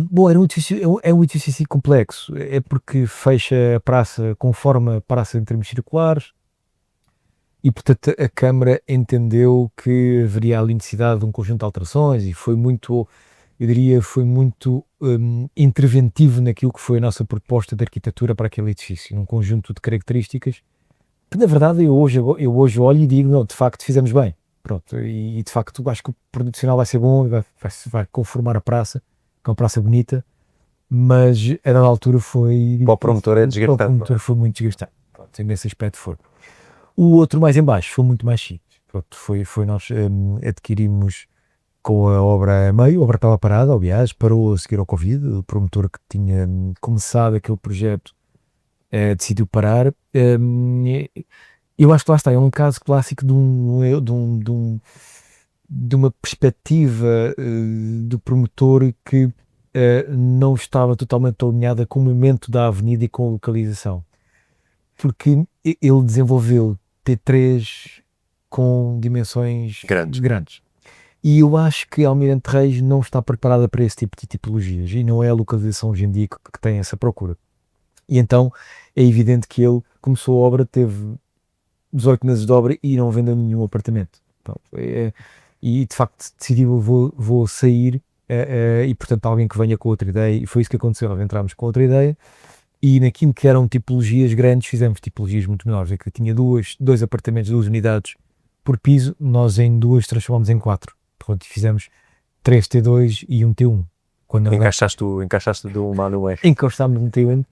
Bom, era um edifício, é um edifício complexo, é porque fecha a praça conforme a praça em termos circulares, e portanto a Câmara entendeu que haveria ali necessidade de um conjunto de alterações, e foi muito, eu diria, foi muito interventivo naquilo que foi a nossa proposta de arquitetura para aquele edifício, um conjunto de características que na verdade eu hoje olho e digo, não, de facto fizemos bem, pronto, e de facto acho que o produto final vai ser bom, e vai conformar a praça, que é uma praça bonita, mas a dada altura foi... Para o promotor é desgastante. Para o promotor foi muito desgastante, pronto, nesse aspecto foi. O outro mais em baixo foi muito mais chique, pronto, foi nós adquirimos com a obra a meio, a obra estava parada, aliás, parou a seguir ao Covid, o promotor que tinha começado aquele projeto decidiu parar. Eu acho que lá está, é um caso clássico de uma perspectiva do promotor que não estava totalmente alinhada com o momento da avenida e com a localização, porque ele desenvolveu T3 com dimensões grandes. E eu acho que a Almirante Reis não está preparada para esse tipo de tipologias, e não é a localização hoje em dia que tem essa procura. E então é evidente que ele começou a obra, teve 18 meses de obra e não vendeu nenhum apartamento. E de facto decidiu, vou sair, e portanto alguém que venha com outra ideia, e foi isso que aconteceu, nós entramos com outra ideia, e naquilo que eram tipologias grandes, fizemos tipologias muito menores, é que tinha dois apartamentos, 2 unidades por piso, nós em 2 transformamos em 4, portanto fizemos 3 T2 e um T1. Encaixaste do uma no R. Encostámos no T1,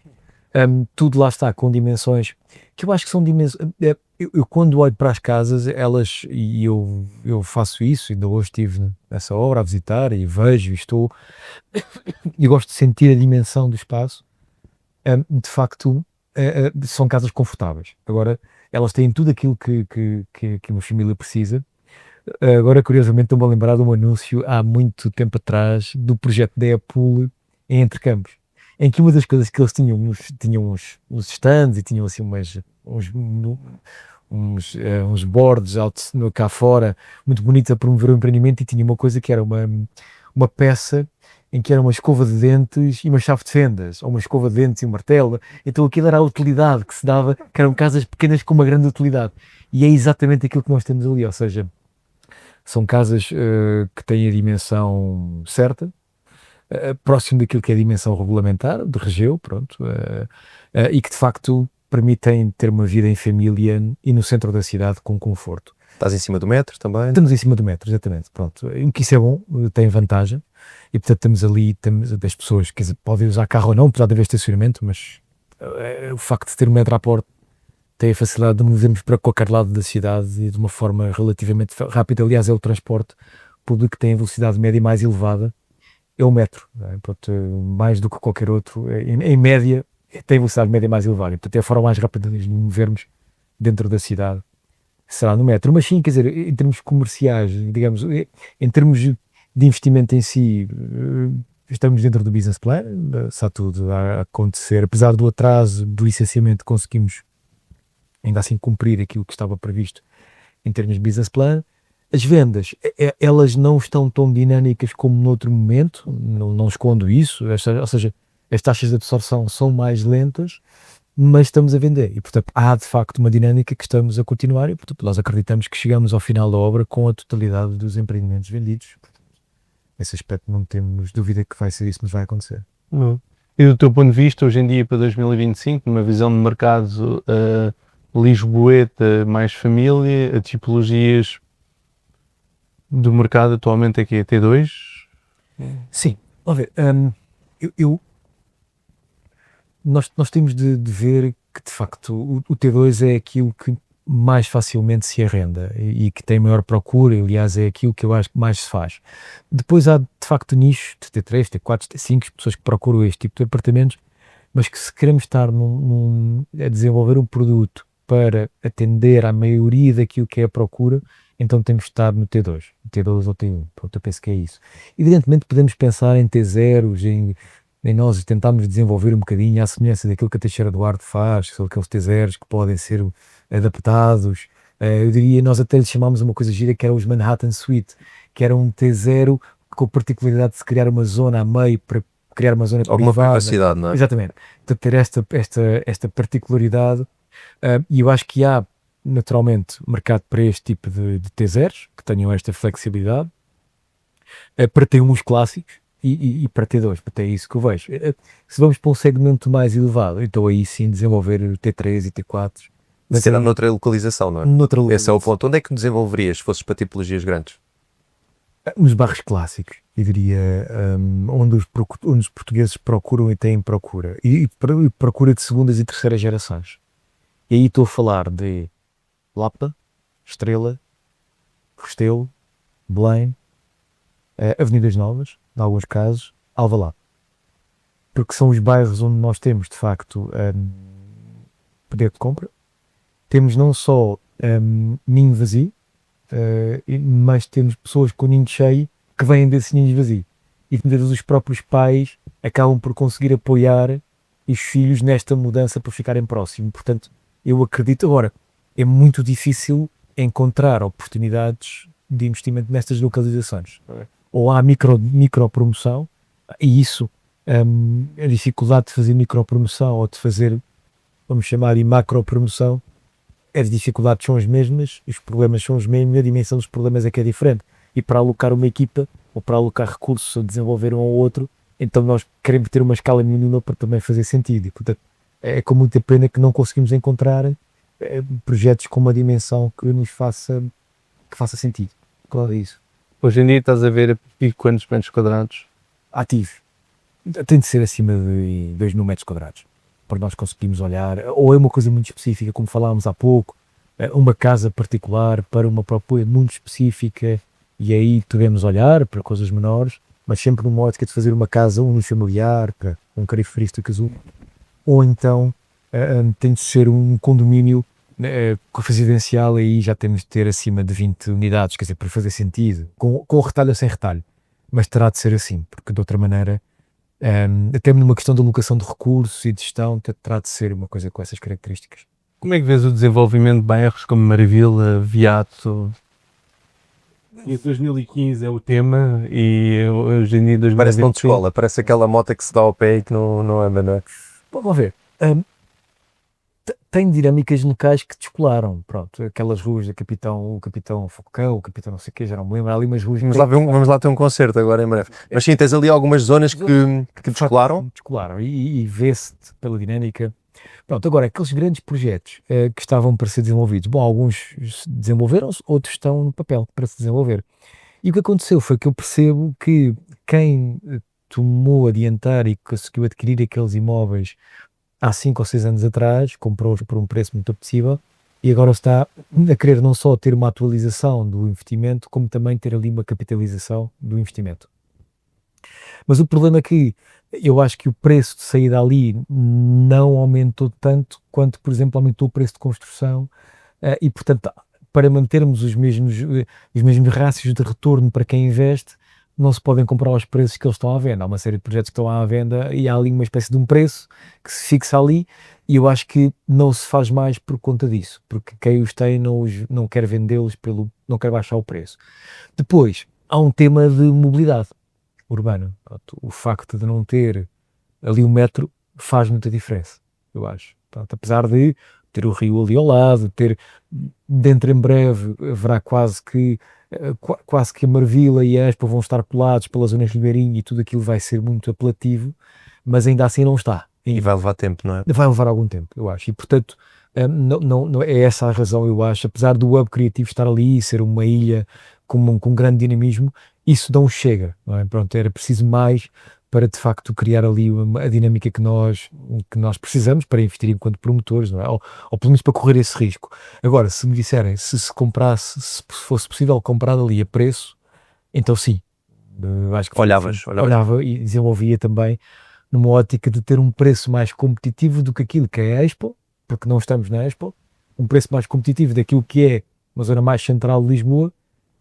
tudo lá está com dimensões, que eu acho que são dimensões, eu quando olho para as casas, elas, e eu faço isso, ainda hoje estive nessa obra a visitar, e vejo, e gosto de sentir a dimensão do espaço. De facto, são casas confortáveis. Agora, elas têm tudo aquilo que uma família precisa. Agora, curiosamente, estou-me a lembrar de um anúncio há muito tempo atrás do projeto da Apple em Entrecampos, em que uma das coisas que eles tinham uns stands e tinham assim uns boards cá fora, muito bonitos a promover o empreendimento, e tinha uma coisa que era uma peça em que era uma escova de dentes e uma chave de fendas, ou uma escova de dentes e um martelo. Então aquilo era a utilidade que se dava, que eram casas pequenas com uma grande utilidade. E é exatamente aquilo que nós temos ali, ou seja, são casas que têm a dimensão certa, próximo daquilo que é a dimensão regulamentar, de Regeu, pronto, e que de facto permitem ter uma vida em família e no centro da cidade com conforto. Estás em cima do metro também? Estamos em cima do metro, exatamente, pronto. O que isso é bom, tem vantagem, e portanto temos as pessoas, quer dizer, podem usar carro ou não, apesar de haver estacionamento, mas o facto de ter um metro à porta tem a facilidade de movermos para qualquer lado da cidade e de uma forma relativamente rápida. Aliás, é o transporte público que tem a velocidade média mais elevada, é o metro, pronto, mais do que qualquer outro, em média, tem a velocidade média mais elevada, e portanto é a forma mais rápida de nos movermos dentro da cidade será no metro. Mas sim, quer dizer, em termos comerciais, digamos, em termos de investimento em si, estamos dentro do business plan, está tudo a acontecer. Apesar do atraso do licenciamento, conseguimos ainda assim cumprir aquilo que estava previsto em termos de business plan. As vendas, elas não estão tão dinâmicas como noutro momento, não escondo isso, ou seja, as taxas de absorção são mais lentas, mas estamos a vender e, portanto, há de facto uma dinâmica que estamos a continuar e, portanto, nós acreditamos que chegamos ao final da obra com a totalidade dos empreendimentos vendidos. Portanto, nesse aspecto não temos dúvida que vai ser isso, mas vai acontecer. E do teu ponto de vista, hoje em dia, para 2025, numa visão de mercado lisboeta mais família, a tipologias do mercado atualmente é que é T2? Sim, vamos ver, nós temos de ver que de facto o T2 é aquilo que mais facilmente se arrenda e que tem maior procura, e, aliás é aquilo que eu acho que mais se faz. Depois há de facto nichos de T3, T4, T5, pessoas que procuram este tipo de apartamentos, mas que se queremos estar a desenvolver um produto para atender à maioria daquilo que é a procura, então temos de estar no T2 ou T1, pronto, eu penso que é isso. Evidentemente podemos pensar em T0s, em nós tentarmos desenvolver um bocadinho à semelhança daquilo que a Teixeira Duarte faz, são aqueles T0s que podem ser adaptados. Eu diria, nós até lhe chamámos uma coisa gira que era os Manhattan Suite, que era um T0 com a particularidade de se criar uma zona a meio para criar uma zona Alguma privada. privacidade, não é? Exatamente. Então, ter esta particularidade, e eu acho que há naturalmente mercado para este tipo de T0s, que tenham esta flexibilidade, para T1s clássicos e para T2, para é isso que eu vejo. Se vamos para um segmento mais elevado, então aí sim desenvolver T3 e T4. Será noutra localização, não é? Noutra Esse é o ponto. Onde é que desenvolverias se fosses para tipologias grandes? Nos bairros clássicos, eu diria, onde os portugueses procuram e têm procura. E procura de segundas e terceiras gerações. E aí estou a falar de Lapa, Estrela, Restelo, Belém, Avenidas Novas, em alguns casos, Alvalade. Porque são os bairros onde nós temos, de facto, poder de compra. Temos não só ninho vazio, mas temos pessoas com ninho cheio que vêm desses ninhos vazios. E muitas vezes os próprios pais acabam por conseguir apoiar os filhos nesta mudança para ficarem próximos. Portanto, eu acredito, agora, é muito difícil encontrar oportunidades de investimento nestas localizações. Ou há micro promoção, e isso, a dificuldade de fazer micro promoção ou de fazer, vamos chamar de macro promoção, as dificuldades são as mesmas, os problemas são os mesmos, a dimensão dos problemas é que é diferente. E para alocar uma equipa, ou para alocar recursos a desenvolver um ou outro, então nós queremos ter uma escala mínima para também fazer sentido. E, portanto, é com muita pena que não conseguimos encontrar projetos com uma dimensão que nos faça sentido. Claro, é isso. Hoje em dia estás a ver e quantos metros quadrados? Ativo. Tem de ser acima de 2.000 metros quadrados, para nós conseguirmos olhar, ou é uma coisa muito específica, como falámos há pouco, uma casa particular para uma procura muito específica, e aí podemos olhar para coisas menores, mas sempre numa ótica de fazer uma casa unifamiliar, para um característico azul, ou então tem de ser um condomínio residencial, aí já temos de ter acima de 20 unidades, quer dizer, para fazer sentido, com retalho ou sem retalho, mas terá de ser assim, porque de outra maneira, até numa questão de alocação de recursos e de gestão, terá de ser uma coisa com essas características. Como é que vês o desenvolvimento de bairros como Marvila, Viato? E 2015 é o tema e hoje em dia 2025... Parece não de escola, parece aquela moto que se dá ao pé e que não anda, não é? Vamos ver. Tem dinâmicas locais que descolaram, pronto, aquelas ruas da o Capitão Falcão, o Capitão não sei o quê, já não me lembro, há ali umas ruas... Vamos lá ter um concerto agora em breve. Mas sim, tens ali algumas zonas que descolaram. Descolaram e vê-se pela dinâmica. Pronto, agora, aqueles grandes projetos que estavam para ser desenvolvidos, bom, alguns desenvolveram-se, outros estão no papel para se desenvolver. E o que aconteceu foi que eu percebo que quem tomou adiantar e conseguiu adquirir aqueles imóveis há 5 ou 6 anos atrás, comprou-os por um preço muito apetecível e agora está a querer não só ter uma atualização do investimento, como também ter ali uma capitalização do investimento. Mas o problema é que eu acho que o preço de saída ali não aumentou tanto quanto, por exemplo, aumentou o preço de construção e, portanto, para mantermos os mesmos rácios de retorno para quem investe, não se podem comprar aos preços que eles estão à venda. Há uma série de projetos que estão à venda e há ali uma espécie de um preço que se fixa ali, e eu acho que não se faz mais por conta disso, porque quem os tem não quer vendê-los, não quer baixar o preço. Depois, há um tema de mobilidade urbana. O facto de não ter ali um metro faz muita diferença, eu acho. Portanto, apesar de ter o rio ali ao lado, dentro em breve haverá quase que a Marvila e a Expo vão estar colados pelas zonas de Ribeirinho e tudo aquilo vai ser muito apelativo, mas ainda assim não está. E vai levar tempo, não é? Vai levar algum tempo, eu acho. E, portanto, não é essa a razão, eu acho. Apesar do hub criativo estar ali e ser uma ilha com grande dinamismo, isso não chega, não é? Pronto, era preciso mais para, de facto, criar ali a dinâmica que nós precisamos para investir enquanto promotores, não é? Ou pelo menos para correr esse risco. Agora, se me disserem, se fosse possível comprar ali a preço, então sim. Acho que olhava e desenvolvia também numa ótica de ter um preço mais competitivo do que aquilo que é a Expo, porque não estamos na Expo, um preço mais competitivo daquilo que é uma zona mais central de Lisboa,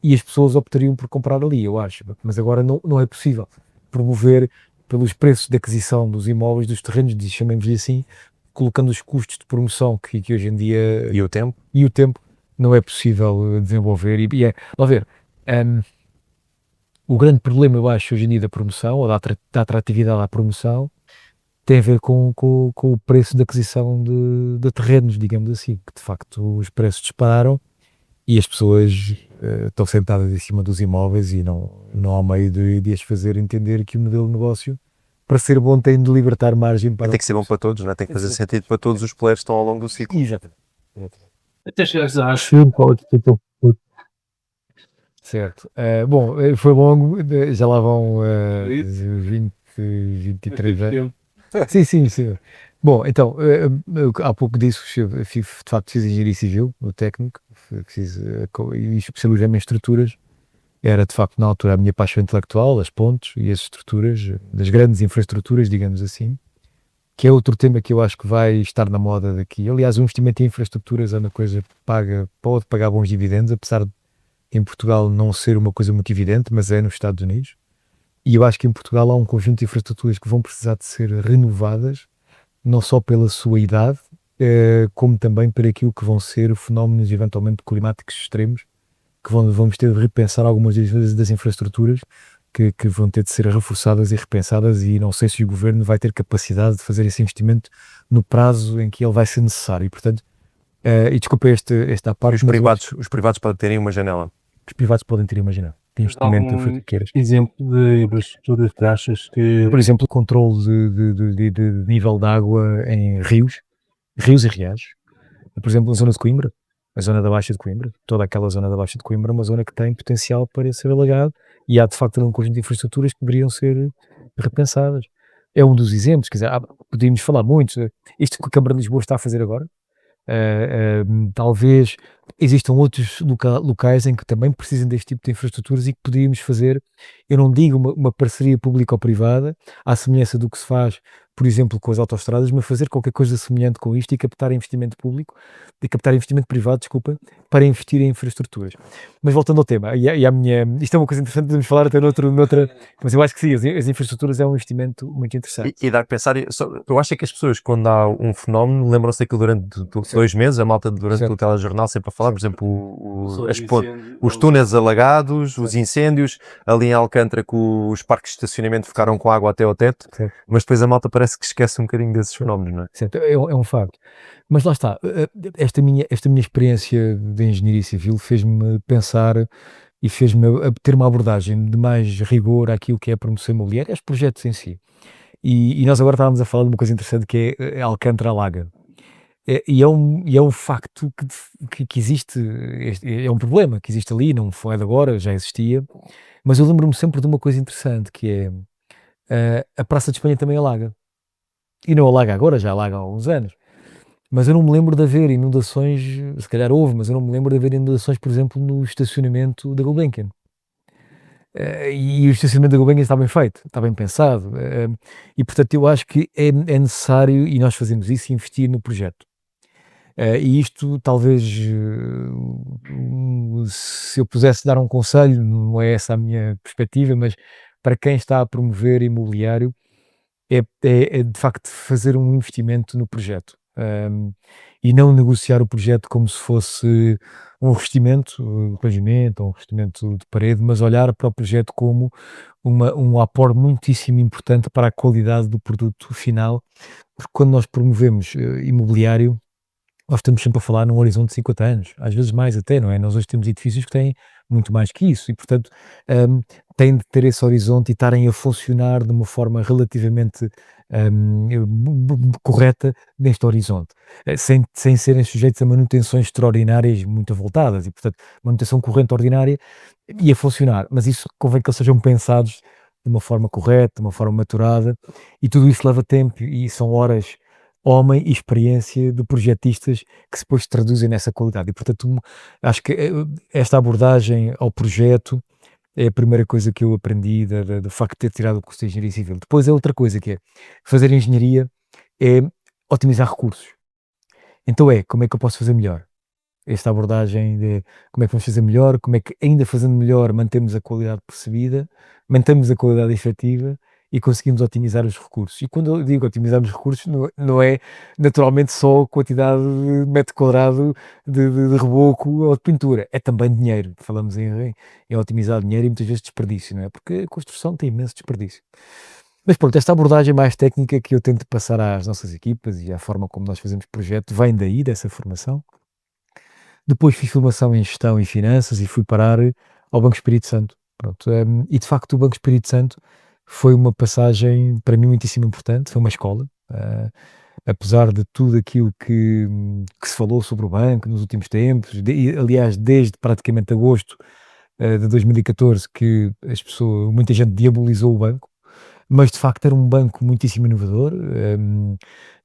e as pessoas optariam por comprar ali, eu acho. Mas agora não é possível promover pelos preços de aquisição dos imóveis, dos terrenos, chamemos-lhe assim, colocando os custos de promoção que hoje em dia... E o tempo? E o tempo não é possível desenvolver. Vá ver, o grande problema, eu acho, hoje em dia da promoção, ou da atratividade à promoção, tem a ver com o preço de aquisição de terrenos, digamos assim, que de facto os preços dispararam e as pessoas estão sentadas em cima dos imóveis e não há meio de as fazer entender que o modelo de negócio, para ser bom, tem de libertar margem para... Tem que ser bom para todos, não é? Tem que fazer sentido para todos os players que estão ao longo do ciclo. Exatamente. Até chegares a acho qual é que é o Certo. Bom, foi longo, já lá vão 23 anos. Sim. Bom, então, há pouco disso, de facto fiz engenharia civil, no técnico, e especializei-me em estruturas. Era, de facto, na altura, a minha paixão intelectual, as pontes e as estruturas, das grandes infraestruturas, digamos assim, que é outro tema que eu acho que vai estar na moda daqui. Aliás, o investimento em infraestruturas é uma coisa que pode pagar bons dividendos, apesar de em Portugal não ser uma coisa muito evidente, mas é nos Estados Unidos. E eu acho que em Portugal há um conjunto de infraestruturas que vão precisar de ser renovadas, não só pela sua idade, como também para aquilo que vão ser fenómenos eventualmente climáticos extremos, que vamos ter de repensar algumas das infraestruturas que vão ter de ser reforçadas e repensadas, e não sei se o governo vai ter capacidade de fazer esse investimento no prazo em que ele vai ser necessário. E, portanto, e desculpa esta parte. Os privados podem terem uma janela. Os privados podem ter imaginado. Tem investimento em queiras. Exemplo de infraestruturas que achas que... Por exemplo, controle de nível de água em rios e riachos. Por exemplo, a zona de Coimbra, a zona da Baixa de Coimbra, toda aquela zona da Baixa de Coimbra é uma zona que tem potencial para ser alagado, e há de facto um conjunto de infraestruturas que deveriam ser repensadas. É um dos exemplos, quer dizer, podíamos falar muito. Isto que a Câmara de Lisboa está a fazer agora, talvez existam outros locais em que também precisem deste tipo de infraestruturas e que podíamos fazer, eu não digo uma parceria pública ou privada, à semelhança do que se faz, por exemplo, com as autoestradas, mas fazer qualquer coisa semelhante com isto e captar investimento privado, para investir em infraestruturas. Mas voltando ao tema, isto é uma coisa interessante, podemos falar até noutra, mas eu acho que sim, as infraestruturas é um investimento muito interessante. E dá a pensar, eu acho que as pessoas, quando há um fenómeno, lembram-se daquilo durante 2 meses, a malta durante o telejornal sempre a falar, por exemplo, os túneis alagados, os incêndios, ali em Alcântara que os parques de estacionamento ficaram com água até ao teto, mas depois a malta parece que esquece um bocadinho desses fenómenos, não é? Certo, é um facto. Mas lá está, esta minha experiência de engenharia civil fez-me pensar e fez-me ter uma abordagem de mais rigor àquilo que é a promoção imobiliária, aos projetos em si. E nós agora estávamos a falar de uma coisa interessante que é Alcântara alaga. E é um facto que existe, é um problema que existe ali, não foi de agora, já existia, mas eu lembro-me sempre de uma coisa interessante, que é a Praça de Espanha também alaga. E não alaga agora, já alaga há alguns anos. Mas eu não me lembro de haver inundações, se calhar houve, mas eu não me lembro de haver inundações, por exemplo, no estacionamento da Gulbenkian. E o estacionamento da Gulbenkian está bem feito, está bem pensado. E portanto eu acho que é necessário, e nós fazemos isso, investir no projeto. E isto talvez, se eu pudesse dar um conselho, não é essa a minha perspectiva, mas para quem está a promover imobiliário, é de facto fazer um investimento no projeto, e não negociar o projeto como se fosse um revestimento de pavimento ou um revestimento de parede, mas olhar para o projeto como um aporte muitíssimo importante para a qualidade do produto final, porque quando nós promovemos imobiliário, nós estamos sempre a falar num horizonte de 50 anos, às vezes mais até, não é? Nós hoje temos edifícios que têm muito mais que isso e, portanto, têm de ter esse horizonte e estarem a funcionar de uma forma relativamente correta neste horizonte, sem serem sujeitos a manutenções extraordinárias muito avultadas e, portanto, manutenção corrente ordinária e a funcionar, mas isso convém que eles sejam pensados de uma forma correta, de uma forma maturada, e tudo isso leva tempo e são horas homem e experiência de projetistas que depois se traduzem nessa qualidade. E, portanto, acho que esta abordagem ao projeto é a primeira coisa que eu aprendi do facto de ter tirado o curso de Engenharia Civil. Depois é outra coisa que é fazer engenharia é otimizar recursos. Então como é que eu posso fazer melhor? Esta abordagem de como é que vamos fazer melhor, como é que ainda fazendo melhor mantemos a qualidade percebida, mantemos a qualidade efetiva e conseguimos otimizar os recursos. E quando eu digo otimizar os recursos, não é naturalmente só quantidade de metro quadrado de reboco ou de pintura, é também dinheiro. Falamos em otimizar dinheiro e muitas vezes desperdício, não é? Porque a construção tem imenso desperdício. Mas pronto, esta abordagem mais técnica que eu tento passar às nossas equipas e à forma como nós fazemos projeto vem daí, dessa formação. Depois fiz formação em gestão e finanças e fui parar ao Banco Espírito Santo. Pronto, e de facto o Banco Espírito Santo foi uma passagem para mim muitíssimo importante, foi uma escola. Apesar de tudo aquilo que se falou sobre o banco nos últimos tempos, aliás, desde praticamente agosto de 2014 que muita gente diabolizou o banco, mas de facto era um banco muitíssimo inovador,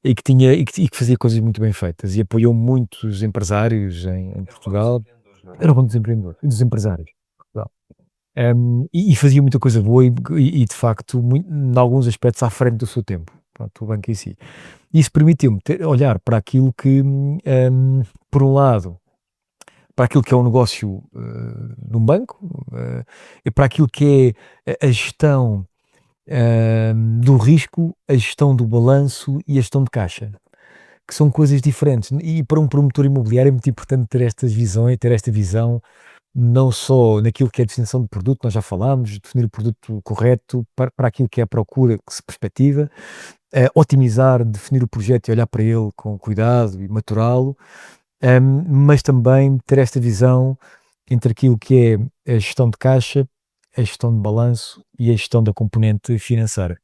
e que fazia coisas muito bem feitas e apoiou muitos empresários em Portugal. Era o banco dos empreendedores e dos empresários de Portugal. E fazia muita coisa boa e de facto, em alguns aspectos, à frente do seu tempo. Pronto, o banco em si. Isso permitiu-me olhar para aquilo que, por um lado, para aquilo que é o negócio de um banco, e para aquilo que é a gestão do risco, a gestão do balanço e a gestão de caixa, que são coisas diferentes. E para um promotor imobiliário é muito importante ter estas visões, ter esta visão, não só naquilo que é a definição de produto, nós já falámos, definir o produto correto, para aquilo que é a procura que se perspectiva, otimizar, definir o projeto e olhar para ele com cuidado e maturá-lo, mas também ter esta visão entre aquilo que é a gestão de caixa, a gestão de balanço e a gestão da componente financeira.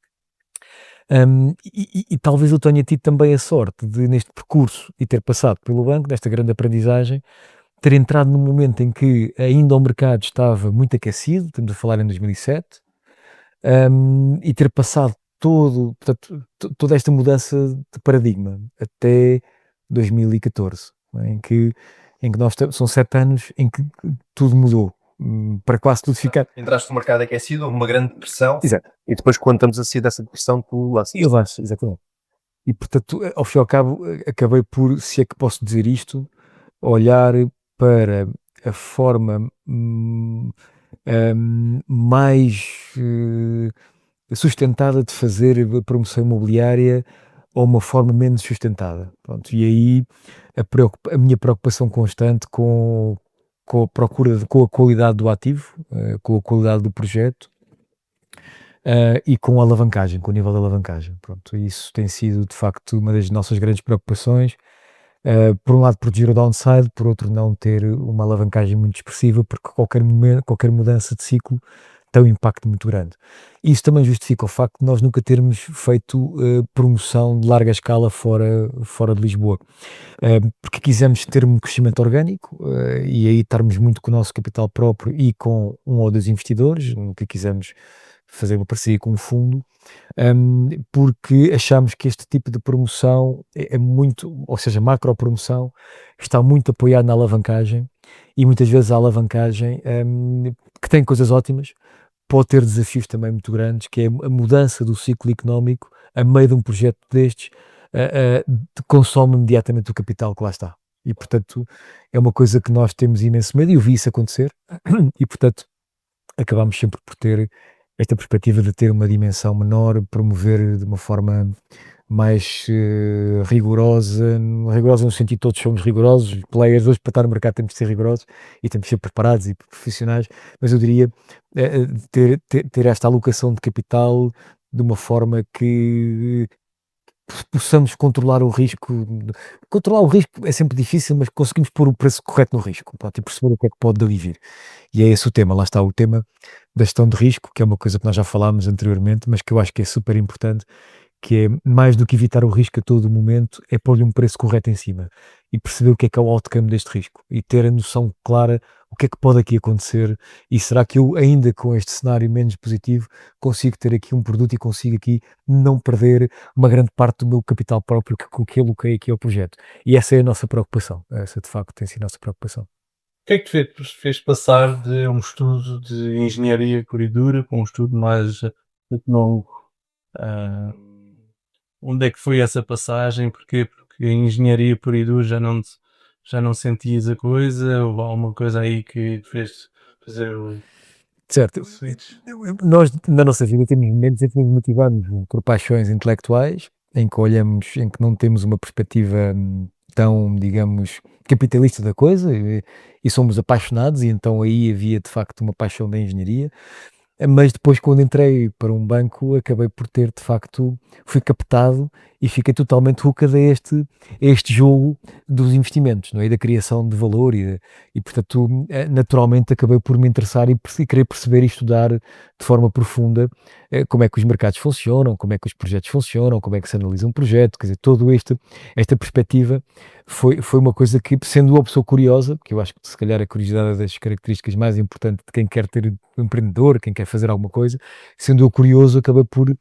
E talvez eu tenha tido também a sorte de, neste percurso e ter passado pelo banco, nesta grande aprendizagem, ter entrado num momento em que ainda o mercado estava muito aquecido, estamos a falar em 2007, e ter passado portanto, toda esta mudança de paradigma até 2014, não é? em que são 7 anos em que tudo mudou, para quase tudo ficar. Entraste no mercado aquecido, houve uma grande depressão. Exato. E depois, quando estamos a sair dessa depressão, tu lanças. Eu lanço, exatamente. E portanto, ao fim e ao cabo, acabei por, se é que posso dizer isto, olhar para a forma mais sustentada de fazer a promoção imobiliária ou uma forma menos sustentada. Pronto, e aí a minha preocupação constante com a procura, com a qualidade do ativo, com a qualidade do projeto, e com a alavancagem, com o nível de alavancagem. Pronto, isso tem sido de facto uma das nossas grandes preocupações. Por um lado proteger o downside, por outro não ter uma alavancagem muito expressiva, porque qualquer mudança de ciclo tem um impacto muito grande. Isso também justifica o facto de nós nunca termos feito promoção de larga escala fora de Lisboa, porque quisemos ter um crescimento orgânico, e aí estarmos muito com o nosso capital próprio e com um ou dois investidores, nunca quisemos fazer uma parceria com um fundo, porque achamos que este tipo de promoção é muito, ou seja, macro promoção, está muito apoiado na alavancagem, e muitas vezes a alavancagem, que tem coisas ótimas, pode ter desafios também muito grandes, que é a mudança do ciclo económico a meio de um projeto destes, consome imediatamente o capital que lá está. E, portanto, é uma coisa que nós temos imenso medo, e eu vi isso acontecer, e, portanto, acabámos sempre por ter esta perspectiva de ter uma dimensão menor, promover de uma forma mais rigorosa no sentido de todos somos rigorosos, os players hoje para estar no mercado temos de ser rigorosos e temos de ser preparados e profissionais, mas eu diria ter esta alocação de capital de uma forma que possamos controlar o risco. Controlar o risco é sempre difícil, mas conseguimos pôr o preço correto no risco, pronto, e perceber o que é que pode dali vir. E é esse o tema, lá está o tema da gestão de risco, que é uma coisa que nós já falámos anteriormente, mas que eu acho que é super importante, que é mais do que evitar o risco a todo momento, é pôr-lhe um preço correto em cima e perceber o que é o outcome deste risco e ter a noção clara o que é que pode aqui acontecer e será que eu, ainda com este cenário menos positivo, consigo ter aqui um produto e consigo aqui não perder uma grande parte do meu capital próprio que aloquei aqui ao projeto. E essa é a nossa preocupação, essa de facto tem sido a nossa preocupação. O que é que te fez passar de um estudo de engenharia pura e dura para um estudo mais tecnólogo? Onde é que foi essa passagem? Porquê? Porque a engenharia pura e dura já não sentias a coisa? Ou alguma coisa aí que te fez fazer o Certo, switch? nós na nossa vida temos momentos em que nos motivamos por paixões intelectuais, em que olhamos, em que não temos uma perspectiva tão, digamos, capitalista da coisa e somos apaixonados, e então aí havia de facto uma paixão da engenharia. Mas depois, quando entrei para um banco, acabei por ter, de facto, fui captado e fiquei totalmente hooked a este jogo dos investimentos, não é? E da criação de valor e portanto, naturalmente acabei por me interessar e querer perceber e estudar de forma profunda como é que os mercados funcionam, como é que os projetos funcionam, como é que se analisa um projeto, quer dizer, esta perspectiva foi uma coisa que, sendo uma pessoa curiosa, que eu acho que se calhar a curiosidade é das características mais importantes de quem quer ter um empreendedor, quem quer fazer alguma coisa, sendo eu curioso, acabei por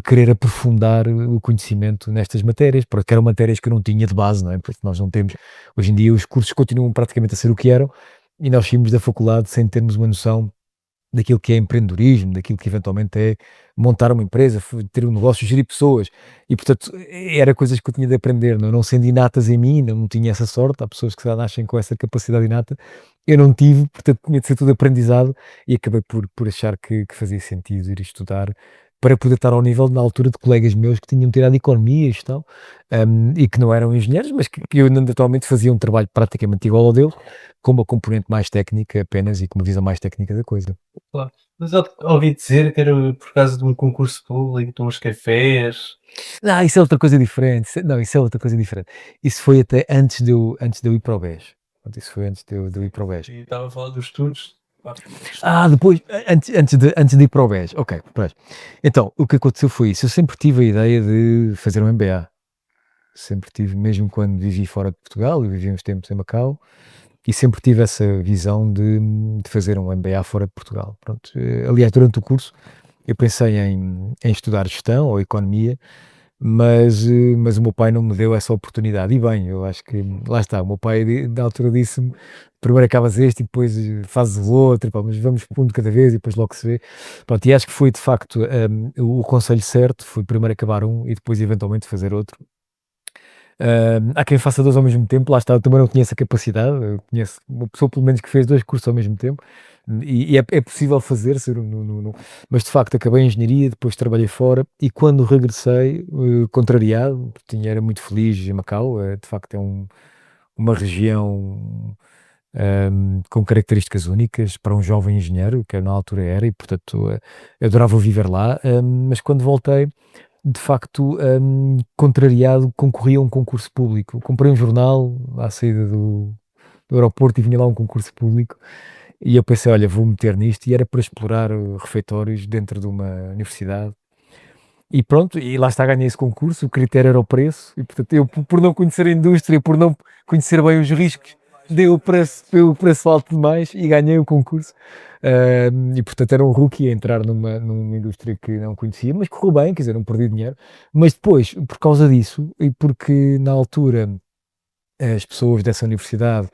querer aprofundar o conhecimento nestas matérias, porque eram matérias que eu não tinha de base, não é? Porque nós não temos, hoje em dia os cursos continuam praticamente a ser o que eram, e nós saímos da faculdade sem termos uma noção daquilo que é empreendedorismo, daquilo que eventualmente é montar uma empresa, ter um negócio, gerir pessoas, e portanto era coisas que eu tinha de aprender, não sendo inatas em mim, não tinha essa sorte, há pessoas que já nascem com essa capacidade inata, eu não tive, portanto tinha de ser tudo aprendizado, e acabei por achar que fazia sentido ir estudar, para poder estar ao nível, na altura, de colegas meus que tinham tirado economia e tal, e que não eram engenheiros, mas que eu atualmente fazia um trabalho praticamente igual ao deles, com uma componente mais técnica apenas e com uma visão mais técnica da coisa. Claro. Mas eu ouvi dizer que era por causa de um concurso público, de uns cafés. Não, isso é outra coisa diferente. Não, isso é outra coisa diferente. Isso foi até antes de eu ir para o BES. Portanto, isso foi antes de eu ir para o BES. E estava a falar dos estudos. Depois, antes de ir para o BES. Ok, pronto. Então, o que aconteceu foi isso. Eu sempre tive a ideia de fazer um MBA. Sempre tive, mesmo quando vivi fora de Portugal, eu vivi uns tempos em Macau, e sempre tive essa visão de fazer um MBA fora de Portugal. Pronto. Aliás, durante o curso, eu pensei em estudar gestão ou economia, mas o meu pai não me deu essa oportunidade. E bem, eu acho que, lá está, o meu pai na altura disse-me, primeiro acabas este e depois fazes o outro, pá, mas vamos por um de cada vez e depois logo se vê. Pronto, e acho que foi de facto o conselho certo, foi primeiro acabar um e depois eventualmente fazer outro. Há quem faça dois ao mesmo tempo, lá está, eu também não tinha essa capacidade, eu conheço uma pessoa pelo menos que fez dois cursos ao mesmo tempo, e é possível fazer, mas de facto acabei em engenharia, depois trabalhei fora, e quando regressei, contrariado, era muito feliz em Macau, de facto é uma região com características únicas para um jovem engenheiro, que eu na altura era, e portanto eu adorava viver lá, mas quando voltei, de facto, contrariado, concorria a um concurso público. Comprei um jornal à saída do aeroporto e vinha lá um concurso público e eu pensei, olha, vou meter nisto, e era para explorar refeitórios dentro de uma universidade. E pronto, e lá está, ganhei esse concurso, o critério era o preço, e portanto eu, por não conhecer a indústria, por não conhecer bem os riscos, dei o preço alto demais e ganhei o concurso. E portanto era um rookie a entrar numa indústria que não conhecia, mas correu bem, quer dizer, não perdi dinheiro. Mas depois, por causa disso, e porque na altura as pessoas dessa universidade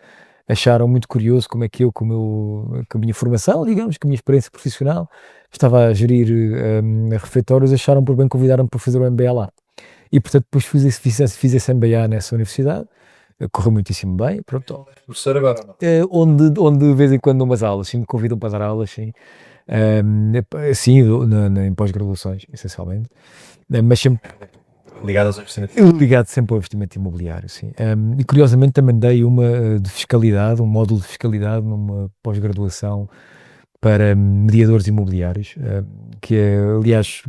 acharam muito curioso como é que eu, com a minha formação, digamos, com a minha experiência profissional, estava a gerir refeitórios, acharam por bem convidar-me para fazer o MBA lá. E portanto depois fiz esse MBA nessa universidade, correu muitíssimo bem, pronto. Professor agora não? Onde de vez em quando dou umas aulas, sim, me convidam para dar aulas, sim. Sim, em pós-graduações, essencialmente. Mas sempre Ligado aos investimentos. ligado sempre ao investimento imobiliário, sim. E curiosamente também dei uma de fiscalidade, um módulo de fiscalidade numa pós-graduação para mediadores imobiliários, que é, aliás,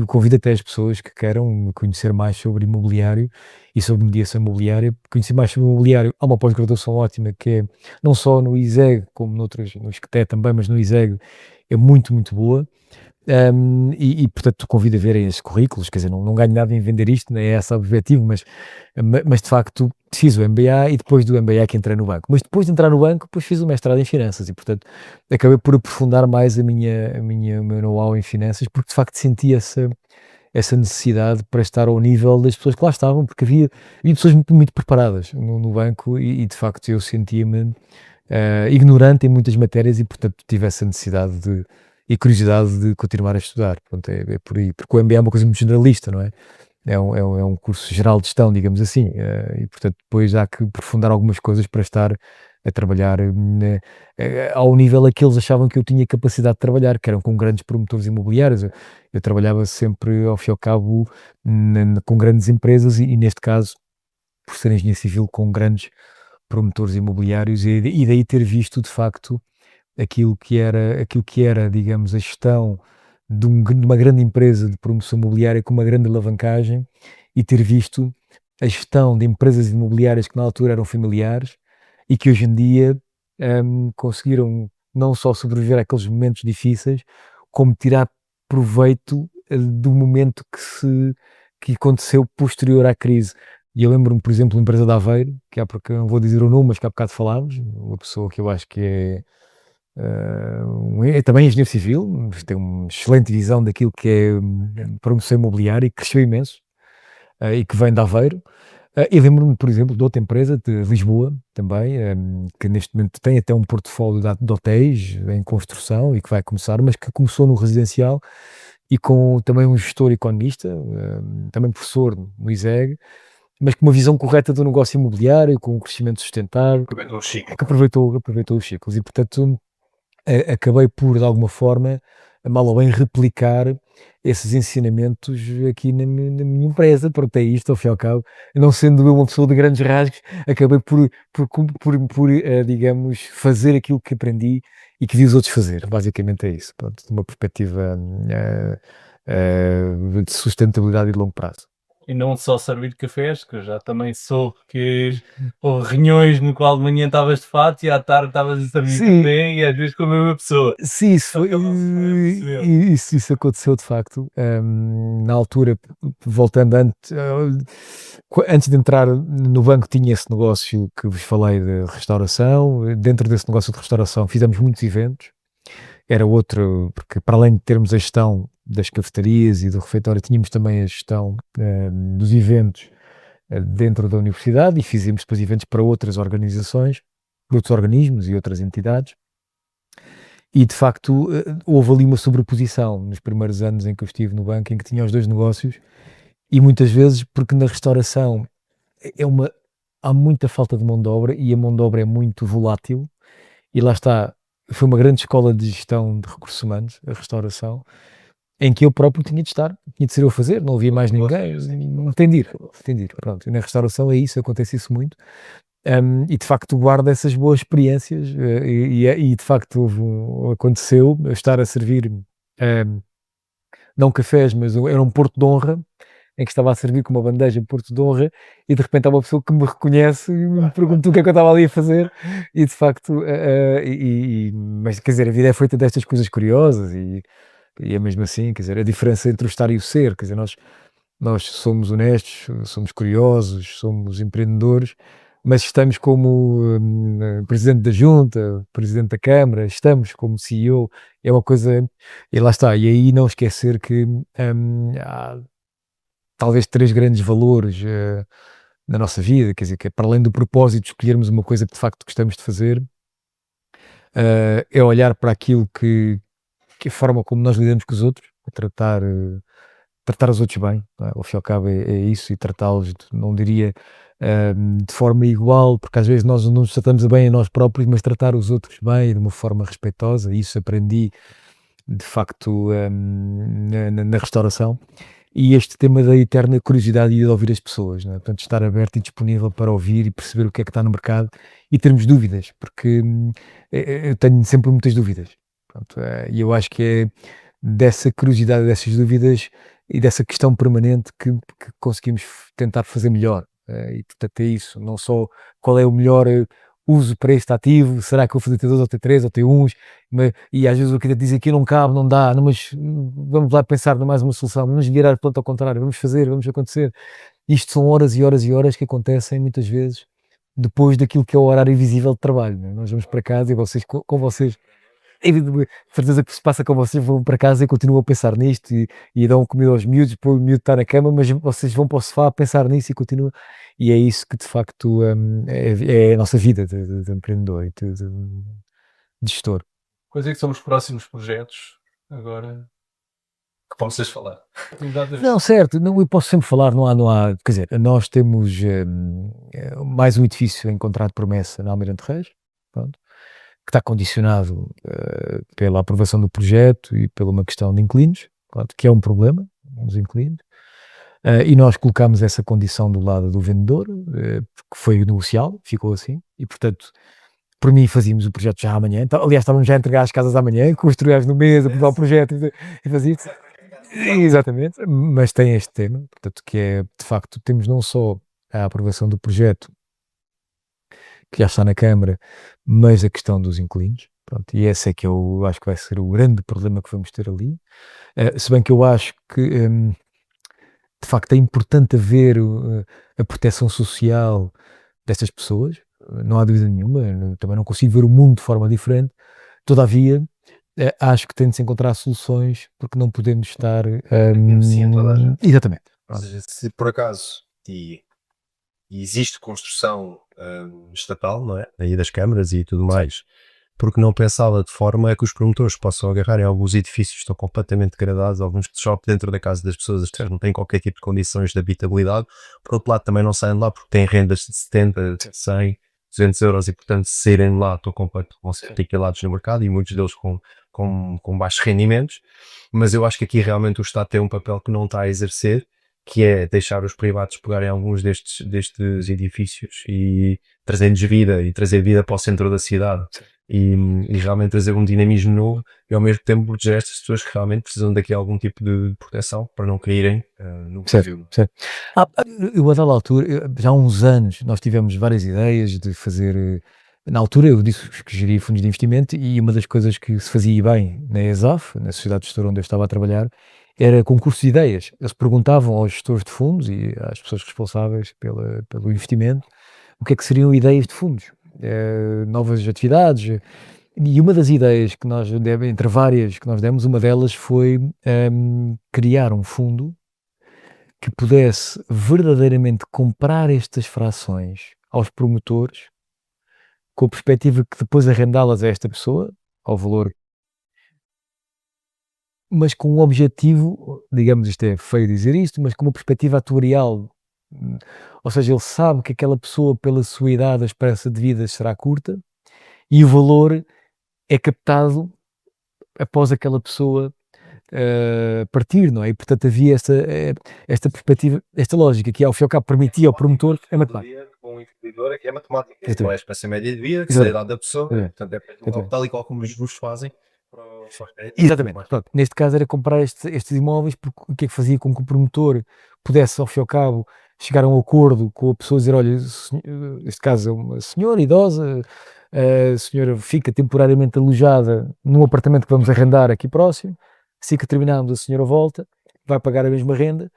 convido até as pessoas que queiram conhecer mais sobre imobiliário e sobre mediação imobiliária, conhecer mais sobre imobiliário. Há uma pós-graduação ótima que é, não só no ISEG, como noutras, no ISCTE também, mas no ISEG é muito, muito boa. Portanto, convido a verem esses currículos, quer dizer, não ganho nada em vender isto, nem é esse o objetivo, mas de facto fiz o MBA e depois do MBA que entrei no banco. Mas depois de entrar no banco, depois fiz o mestrado em finanças e, portanto, acabei por aprofundar mais o meu know-how em finanças, porque de facto senti essa necessidade para estar ao nível das pessoas que lá estavam, porque havia pessoas muito, muito preparadas no banco e de facto eu sentia-me ignorante em muitas matérias e, portanto, tive essa necessidade e curiosidade de continuar a estudar. Pronto, é por aí, porque o MBA é uma coisa muito generalista, não é? É um curso geral de gestão, digamos assim, e portanto depois há que aprofundar algumas coisas para estar a trabalhar ao nível a que eles achavam que eu tinha capacidade de trabalhar, que eram com grandes promotores imobiliários. Eu trabalhava sempre, ao fim e ao cabo, com grandes empresas e neste caso, por ser engenheiro civil, com grandes promotores imobiliários e daí ter visto, de facto, aquilo que era, digamos, a gestão de uma grande empresa de promoção imobiliária com uma grande alavancagem e ter visto a gestão de empresas imobiliárias que na altura eram familiares e que hoje em dia conseguiram não só sobreviver àqueles momentos difíceis, como tirar proveito do momento que aconteceu posterior à crise. E eu lembro-me, por exemplo, da empresa de Aveiro, que há porque não vou dizer o nome, mas que há bocado falámos, uma pessoa que eu acho que é também engenheiro civil, tem uma excelente visão daquilo que é promoção imobiliária e que cresceu imenso e que vem de Aveiro. E lembro-me, por exemplo, de outra empresa de Lisboa também, que neste momento tem até um portfólio de hotéis em construção e que vai começar, mas que começou no residencial e com também um gestor economista, também professor no ISEG, mas com uma visão correta do negócio imobiliário, com um crescimento sustentável, que aproveitou os ciclos e, portanto, acabei por, de alguma forma, mal ou bem, replicar esses ensinamentos aqui na minha empresa. Pronto, é isto, ao fim e ao cabo. Não sendo eu uma pessoa de grandes rasgos, acabei por digamos, fazer aquilo que aprendi e que vi os outros fazer. Basicamente é isso. Pronto, de uma perspectiva de sustentabilidade e de longo prazo. E não só servir cafés, que eu já também soube que houve reuniões no qual de manhã estavas de fato e à tarde estavas a servir Sim. café e às vezes com a mesma pessoa. Sim, Só que ele não se percebeu. isso aconteceu de facto. Na altura, voltando antes de entrar no banco, tinha esse negócio que vos falei de restauração. Dentro desse negócio de restauração fizemos muitos eventos. Era outro, porque para além de termos a gestão das cafetarias e do refeitório, tínhamos também a gestão dos eventos dentro da universidade e fizemos depois eventos para outras organizações, outros organismos e outras entidades. E de facto houve ali uma sobreposição nos primeiros anos em que eu estive no banco, em que tinha os dois negócios, e muitas vezes, porque na restauração há muita falta de mão de obra e a mão de obra é muito volátil, e lá está, foi uma grande escola de gestão de recursos humanos, a restauração, em que eu próprio tinha de estar, tinha de ser eu a fazer, não havia mais ninguém, tem de ir, pronto, e na restauração é isso, acontece isso muito. E de facto guardo essas boas experiências e de facto aconteceu eu estar a servir não cafés, mas era um porto de honra em que estava a servir com uma bandeja porto de honra e de repente há uma pessoa que me reconhece e me pergunta o que é que eu estava ali a fazer e de facto mas quer dizer, a vida é feita destas coisas curiosas e é mesmo assim, quer dizer, a diferença entre o estar e o ser, quer dizer, nós somos honestos, somos curiosos, somos empreendedores, mas estamos como Presidente da Junta, Presidente da Câmara, estamos como CEO, é uma coisa, e lá está, e aí não esquecer que há talvez 3 grandes valores na nossa vida, quer dizer, que para além do propósito de escolhermos uma coisa que de facto gostamos de fazer, é olhar para aquilo que a forma como nós lidamos com os outros, a tratar tratar os outros bem, não é? Ao fim e ao cabo é isso, e tratá-los, não diria de forma igual, porque às vezes nós não nos tratamos bem a nós próprios, mas tratar os outros bem de uma forma respeitosa, isso aprendi de facto na restauração. E este tema da eterna curiosidade e de ouvir as pessoas, não é? Portanto, estar aberto e disponível para ouvir e perceber o que é que está no mercado e termos dúvidas, porque eu tenho sempre muitas dúvidas. Pronto, e eu acho que é dessa curiosidade, dessas dúvidas e dessa questão permanente que conseguimos tentar fazer melhor. E portanto é isso, não só qual é o melhor uso para este ativo, será que eu vou fazer T2 ou T3 ou T1s, e às vezes o que diz aqui não cabe, não dá, não, mas vamos lá pensar em mais uma solução, vamos virar plano ao contrário, vamos fazer, vamos acontecer. Isto são horas e horas e horas que acontecem muitas vezes depois daquilo que é o horário visível de trabalho, não é? Nós vamos para casa e vocês, com vocês, certeza que se passa com vocês, vão para casa e continuam a pensar nisto e dão comida aos miúdos, depois o miúdo está na cama, mas vocês vão para o sofá a pensar nisso e continuam, e é isso que de facto é a nossa vida de empreendedor e de gestor. Quais é que são os próximos projetos agora que possas falar? Não, certo, não, eu posso sempre falar, não há, quer dizer, nós temos mais um edifício em contrato de promessa na Almirante Reis, pronto, que está condicionado pela aprovação do projeto e pela uma questão de inquilinos, pronto, que é um problema, os inquilinos, e nós colocámos essa condição do lado do vendedor, que foi negociado, ficou assim, e portanto, por mim fazíamos o projeto já amanhã, então, aliás estávamos já a entregar as casas amanhã, construímos no mês, aprovar o projeto e fazia isso. Exatamente, mas tem este tema, portanto, que é, de facto, temos não só a aprovação do projeto, que já está na Câmara, mas a questão dos inquilinos, pronto, e esse é que eu acho que vai ser o grande problema que vamos ter ali, se bem que eu acho que, de facto, é importante haver a proteção social destas pessoas, não há dúvida nenhuma, também não consigo ver o mundo de forma diferente, todavia, acho que tem de se encontrar soluções, porque não podemos estar... Sim, toda a gente. Exatamente. Ou seja, se por acaso existe construção estatal, não é? Aí das câmaras e tudo mais, porque não pensá-la de forma a que os promotores possam agarrar em alguns edifícios que estão completamente degradados, alguns que só dentro da casa das pessoas, as pessoas não têm qualquer tipo de condições de habitabilidade, por outro lado também não saem de lá porque têm rendas de 70, 100, 200 euros e portanto se saírem de lá vão ser aniquilados no mercado e muitos deles com baixos rendimentos, mas eu acho que aqui realmente o Estado tem um papel que não está a exercer, que é deixar os privados pegarem alguns destes edifícios e trazerem-lhes vida e trazer vida para o centro da cidade e realmente trazer um dinamismo novo e ao mesmo tempo proteger estas pessoas que realmente precisam daqui algum tipo de proteção para não caírem no vazio. Certo. Eu a dada altura, já há uns anos, nós tivemos várias ideias de fazer, na altura eu disse que geria fundos de investimento e uma das coisas que se fazia bem na ESAF, na Sociedade de Gestor onde eu estava a trabalhar, era concurso de ideias. Eles perguntavam aos gestores de fundos e às pessoas responsáveis pelo investimento o que é que seriam ideias de fundos, novas atividades. E uma das ideias que nós demos, entre várias que nós demos, uma delas foi criar um fundo que pudesse verdadeiramente comprar estas frações aos promotores com a perspectiva que depois arrendá-las a esta pessoa, ao valor, mas com um objetivo, digamos, isto é feio dizer isto, mas com uma perspectiva atuarial, ou seja, ele sabe que aquela pessoa, pela sua idade, a esperança de vida será curta, e o valor é captado após aquela pessoa partir, não é? E portanto havia esta perspectiva, esta lógica que ao fim e ao cabo permitia ao promotor, é matemática. Com um investidor é matemática, Exatamente. não é a espécie média de vida, que é a idade da pessoa, Exatamente. portanto é Exatamente. tal e qual como os justos fazem. Exatamente. Pronto, neste caso era comprar estes imóveis, porque o que é que fazia com que o promotor pudesse, ao fim e ao cabo, chegar a um acordo com a pessoa, dizer, olha, neste caso é uma senhora idosa, a senhora fica temporariamente alojada num apartamento que vamos arrendar aqui próximo, assim que terminarmos a senhora volta, vai pagar a mesma renda,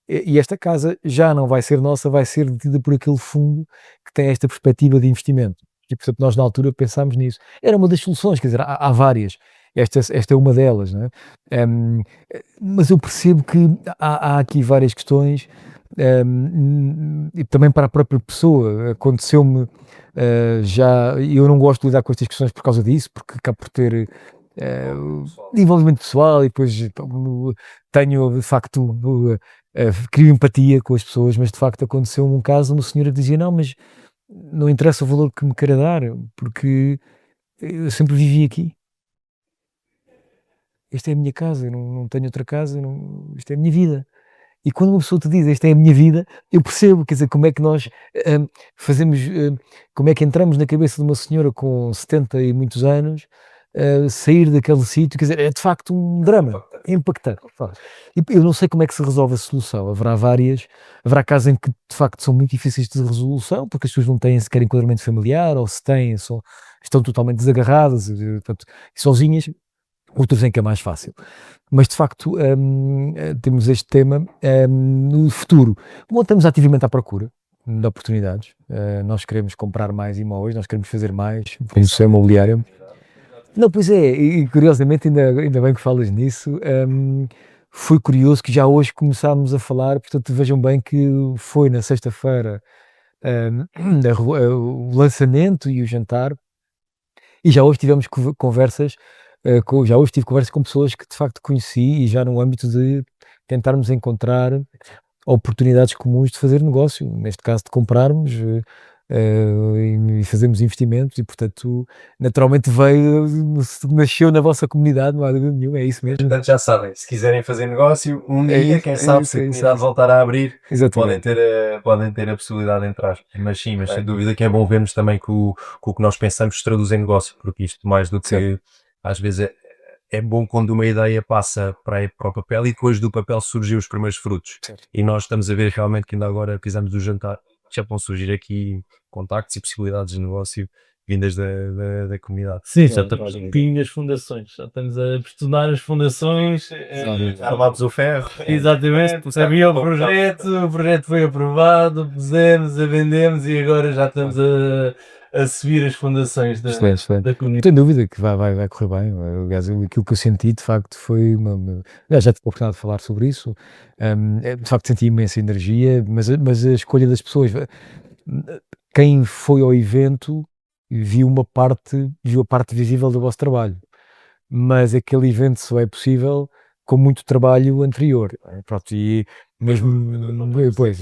e esta casa já não vai ser nossa, vai ser detida por aquele fundo que tem esta perspectiva de investimento. E portanto nós na altura pensámos nisso. Era uma das soluções, quer dizer, há várias. Esta é uma delas, não é? Mas eu percebo que há aqui várias questões, e também para a própria pessoa. Aconteceu-me já, eu não gosto de lidar com estas questões por causa disso, porque acabo por ter envolvimento pessoal, e depois tenho, de facto, crio empatia com as pessoas, mas de facto aconteceu um caso, uma senhora que dizia, não, mas não interessa o valor que me queira dar, porque eu sempre vivi aqui. Esta é a minha casa, eu não tenho outra casa, isto é a minha vida. E quando uma pessoa te diz, esta é a minha vida, eu percebo, quer dizer, como é que nós fazemos, como é que entramos na cabeça de uma senhora com 70 e muitos anos, sair daquele sítio, quer dizer, é de facto um drama, é impactante. E eu não sei como é que se resolve a solução, haverá casos em que de facto são muito difíceis de resolução, porque as pessoas não têm sequer enquadramento familiar, ou se têm, estão totalmente desagarradas, portanto, e sozinhas, outros em que é mais fácil. Mas de facto temos este tema no futuro. Bom, estamos ativamente à procura de oportunidades. Nós queremos comprar mais imóveis, nós queremos fazer mais promoção imobiliária. Não, pois é, e curiosamente, ainda bem que falas nisso, foi curioso que já hoje começámos a falar, portanto vejam bem que foi na sexta-feira o lançamento e o jantar, e já hoje tivemos conversas, já hoje tive conversas com pessoas que de facto conheci, e já no âmbito de tentarmos encontrar oportunidades comuns de fazer negócio, neste caso de comprarmos e fazermos investimentos, e portanto naturalmente nasceu na vossa comunidade, não há dúvida nenhuma, é isso mesmo. Portanto, já sabem, se quiserem fazer negócio, um É dia, isso, quem é sabe, isso, se a é isso, comunidade é isso. voltar a abrir, podem Exatamente. ter a possibilidade de entrar. Mas sim, mas sem dúvida que é bom vermos também que o que nós pensamos se traduz em negócio, porque isto mais do que, Certo. às vezes é bom quando uma ideia passa para o papel, e depois do papel surgem os primeiros frutos. Certo. E nós estamos a ver realmente que ainda agora fizemos do jantar, já vão surgir aqui contactos e possibilidades de negócio vindas da comunidade. Sim, já estamos em as fundações, já estamos a estudar as fundações. Armados o ferro. Exatamente, havia o projeto foi aprovado, pusemos, a vendemos, e agora já estamos a subir as fundações Excelente, excelente. da Não comunidade. tenho dúvida que vai correr bem. Aliás, aquilo que eu senti de facto foi aliás, já tive a oportunidade de falar sobre isso. De facto senti imensa energia, mas a escolha das pessoas, quem foi ao evento viu a parte visível do vosso trabalho, mas aquele evento só é possível com muito trabalho anterior. Pronto, e mesmo depois,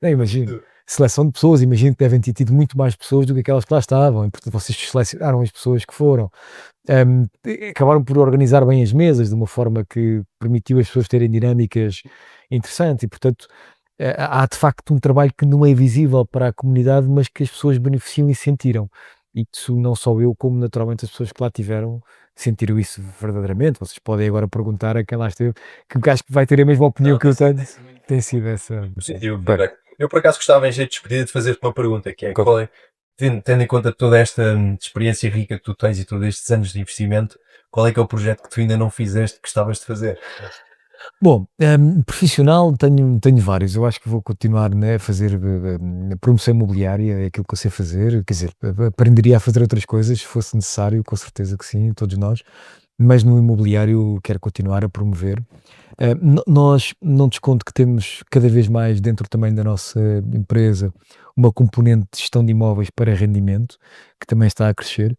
não, imagino, seleção de pessoas, imagino que devem ter tido muito mais pessoas do que aquelas que lá estavam, e portanto vocês selecionaram as pessoas que foram. Acabaram por organizar bem as mesas de uma forma que permitiu as pessoas terem dinâmicas interessantes, e portanto há de facto um trabalho que não é visível para a comunidade, mas que as pessoas beneficiam e sentiram. E isso não só eu, como naturalmente as pessoas que lá tiveram sentiram isso verdadeiramente. Vocês podem agora perguntar a quem lá esteve, que acho que vai ter a mesma opinião que eu tenho. Tem sido essa. Eu por acaso gostava, em jeito de despedida, de fazer-te uma pergunta, que é, tendo em conta toda esta experiência rica que tu tens e todos estes anos de investimento, qual é que é o projeto que tu ainda não fizeste que gostavas de fazer? Bom, profissional tenho vários. Eu acho que vou continuar, né, a fazer promoção imobiliária, é aquilo que eu sei fazer. Quer dizer, aprenderia a fazer outras coisas se fosse necessário, com certeza que sim, todos nós. Mas no imobiliário quero continuar a promover. Nós, não desconto que temos cada vez mais dentro também da nossa empresa uma componente de gestão de imóveis para rendimento, que também está a crescer.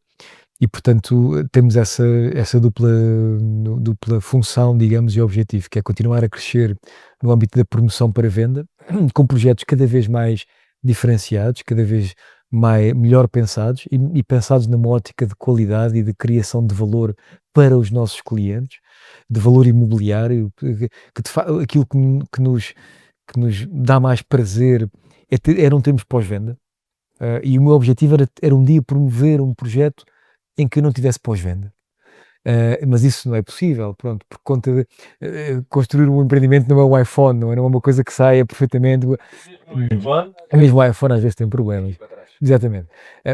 E portanto temos essa dupla função, digamos, e objetivo, que é continuar a crescer no âmbito da promoção para venda, com projetos cada vez mais diferenciados, cada vez melhor pensados, e pensados numa ótica de qualidade e de criação de valor para os nossos clientes, de valor imobiliário, aquilo que nos dá mais prazer é não termos pós-venda. E o meu objetivo era um dia promover um projeto em que eu não tivesse pós-venda. Mas isso não é possível, pronto, por conta de construir um empreendimento não é um iPhone, não é uma coisa que saia perfeitamente. Mesmo o iPhone às vezes tem problemas. Exatamente.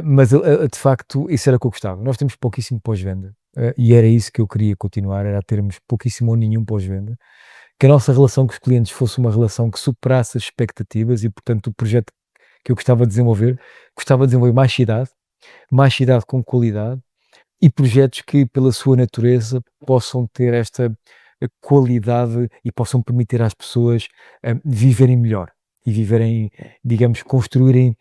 Mas de facto isso era o que eu gostava. Nós temos pouquíssimo pós-venda, e era isso que eu queria continuar, era termos pouquíssimo ou nenhum pós-venda, que a nossa relação com os clientes fosse uma relação que superasse as expectativas, e portanto o projeto que eu gostava de desenvolver mais cidade com qualidade, e projetos que, pela sua natureza, possam ter esta qualidade e possam permitir às pessoas viverem melhor e viverem, digamos, construírem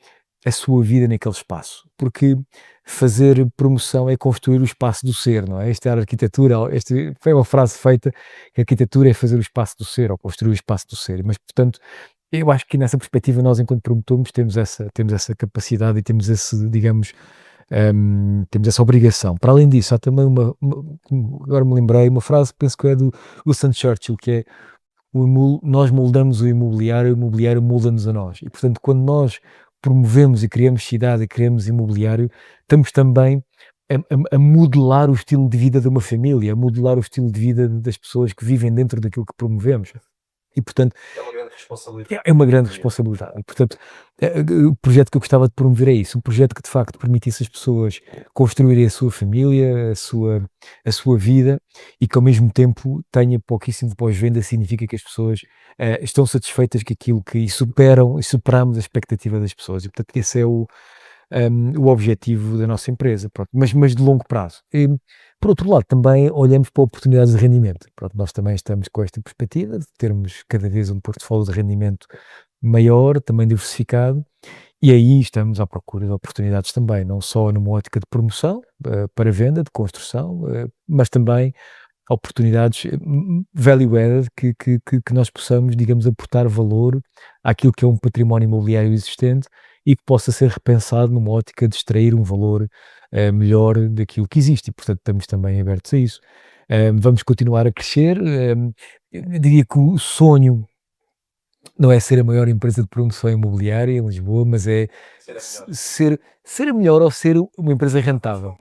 a sua vida naquele espaço, porque fazer promoção é construir o espaço do ser, não é? Esta é a arquitetura, foi uma frase feita, que a arquitetura é fazer o espaço do ser, ou construir o espaço do ser, mas portanto, eu acho que nessa perspectiva nós enquanto promotores temos essa capacidade e temos esse, digamos, temos essa obrigação. Para além disso, há também agora me lembrei, uma frase, penso que é do Winston Churchill, que é nós moldamos o imobiliário molda-nos a nós. E, portanto, quando nós promovemos e criamos cidade e criamos imobiliário, estamos também a modelar o estilo de vida de uma família, a modelar o estilo de vida das pessoas que vivem dentro daquilo que promovemos. E, portanto, É uma grande responsabilidade. é uma grande responsabilidade. E, portanto, o projeto que eu gostava de promover é isso, um projeto que de facto permitisse às pessoas construírem a sua família, a sua vida, e que ao mesmo tempo tenha pouquíssimo de pós-venda, significa que as pessoas estão satisfeitas com aquilo e superamos a expectativa das pessoas. E, portanto, esse é o objetivo da nossa empresa, pronto, mas de longo prazo. E, por outro lado, também olhamos para oportunidades de rendimento. Pronto, nós também estamos com esta perspectiva de termos cada vez um portfólio de rendimento maior, também diversificado, e aí estamos à procura de oportunidades também, não só numa ótica de promoção, para venda, de construção, mas também oportunidades value-added que nós possamos, digamos, aportar valor àquilo que é um património imobiliário existente e que possa ser repensado numa ótica de extrair um valor melhor daquilo que existe, e portanto estamos também abertos a isso. Vamos continuar a crescer. Eu diria que o sonho não é ser a maior empresa de promoção imobiliária em Lisboa, mas é ser a melhor ou ser uma empresa rentável.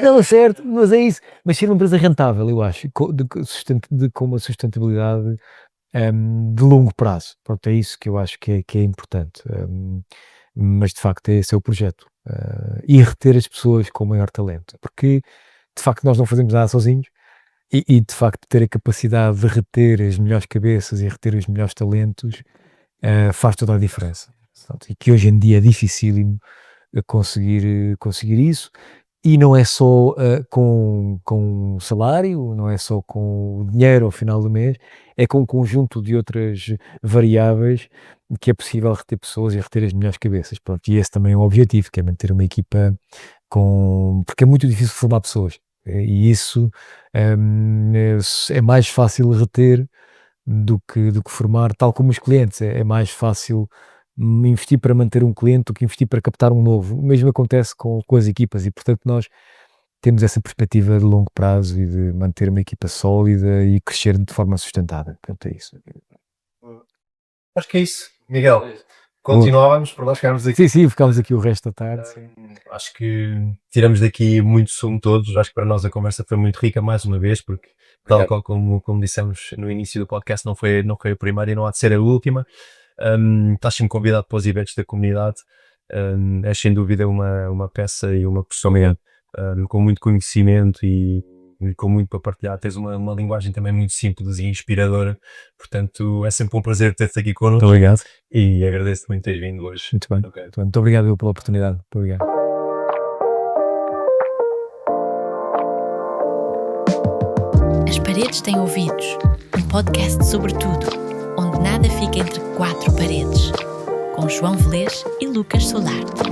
Não, é certo, mas é isso. Mas ser uma empresa rentável, eu acho, com uma sustentabilidade de longo prazo. Pronto, é isso que eu acho que é importante. Mas de facto esse é o projeto. E reter as pessoas com o maior talento. Porque de facto nós não fazemos nada sozinhos e de facto ter a capacidade de reter as melhores cabeças e reter os melhores talentos faz toda a diferença. Portanto, e que hoje em dia é dificílimo conseguir isso. E não é só com salário, não é só com dinheiro ao final do mês, é com um conjunto de outras variáveis que é possível reter pessoas e reter as melhores cabeças. Pronto, e esse também é o objetivo, que é manter uma equipa porque é muito difícil formar pessoas. E isso é mais fácil reter do que formar, tal como os clientes. É mais fácil investir para manter um cliente do que investir para captar um novo. O mesmo acontece com as equipas e, portanto, nós temos essa perspectiva de longo prazo e de manter uma equipa sólida e crescer de forma sustentada. Portanto, é isso. Acho que é isso, Miguel. Continuávamos para nós ficarmos aqui. Sim, ficámos aqui o resto da tarde. Acho que tiramos daqui muito sumo todos. Acho que para nós a conversa foi muito rica mais uma vez, porque tal qual como dissemos no início do podcast, não foi a primeira e não há de ser a última. Estás sempre convidado para os eventos da comunidade. És sem dúvida uma peça e uma pessoa com muito conhecimento e com muito para partilhar. Tens uma linguagem também muito simples e inspiradora, portanto é sempre um prazer ter-te aqui connosco. Muito obrigado. E agradeço-te muito teres vindo hoje. Muito bem. Okay. Muito obrigado pela oportunidade. Muito obrigado. As Paredes Têm Ouvidos, um podcast sobre tudo, onde nada fica entre quatro paredes, com João Velez e Lucas Solarte.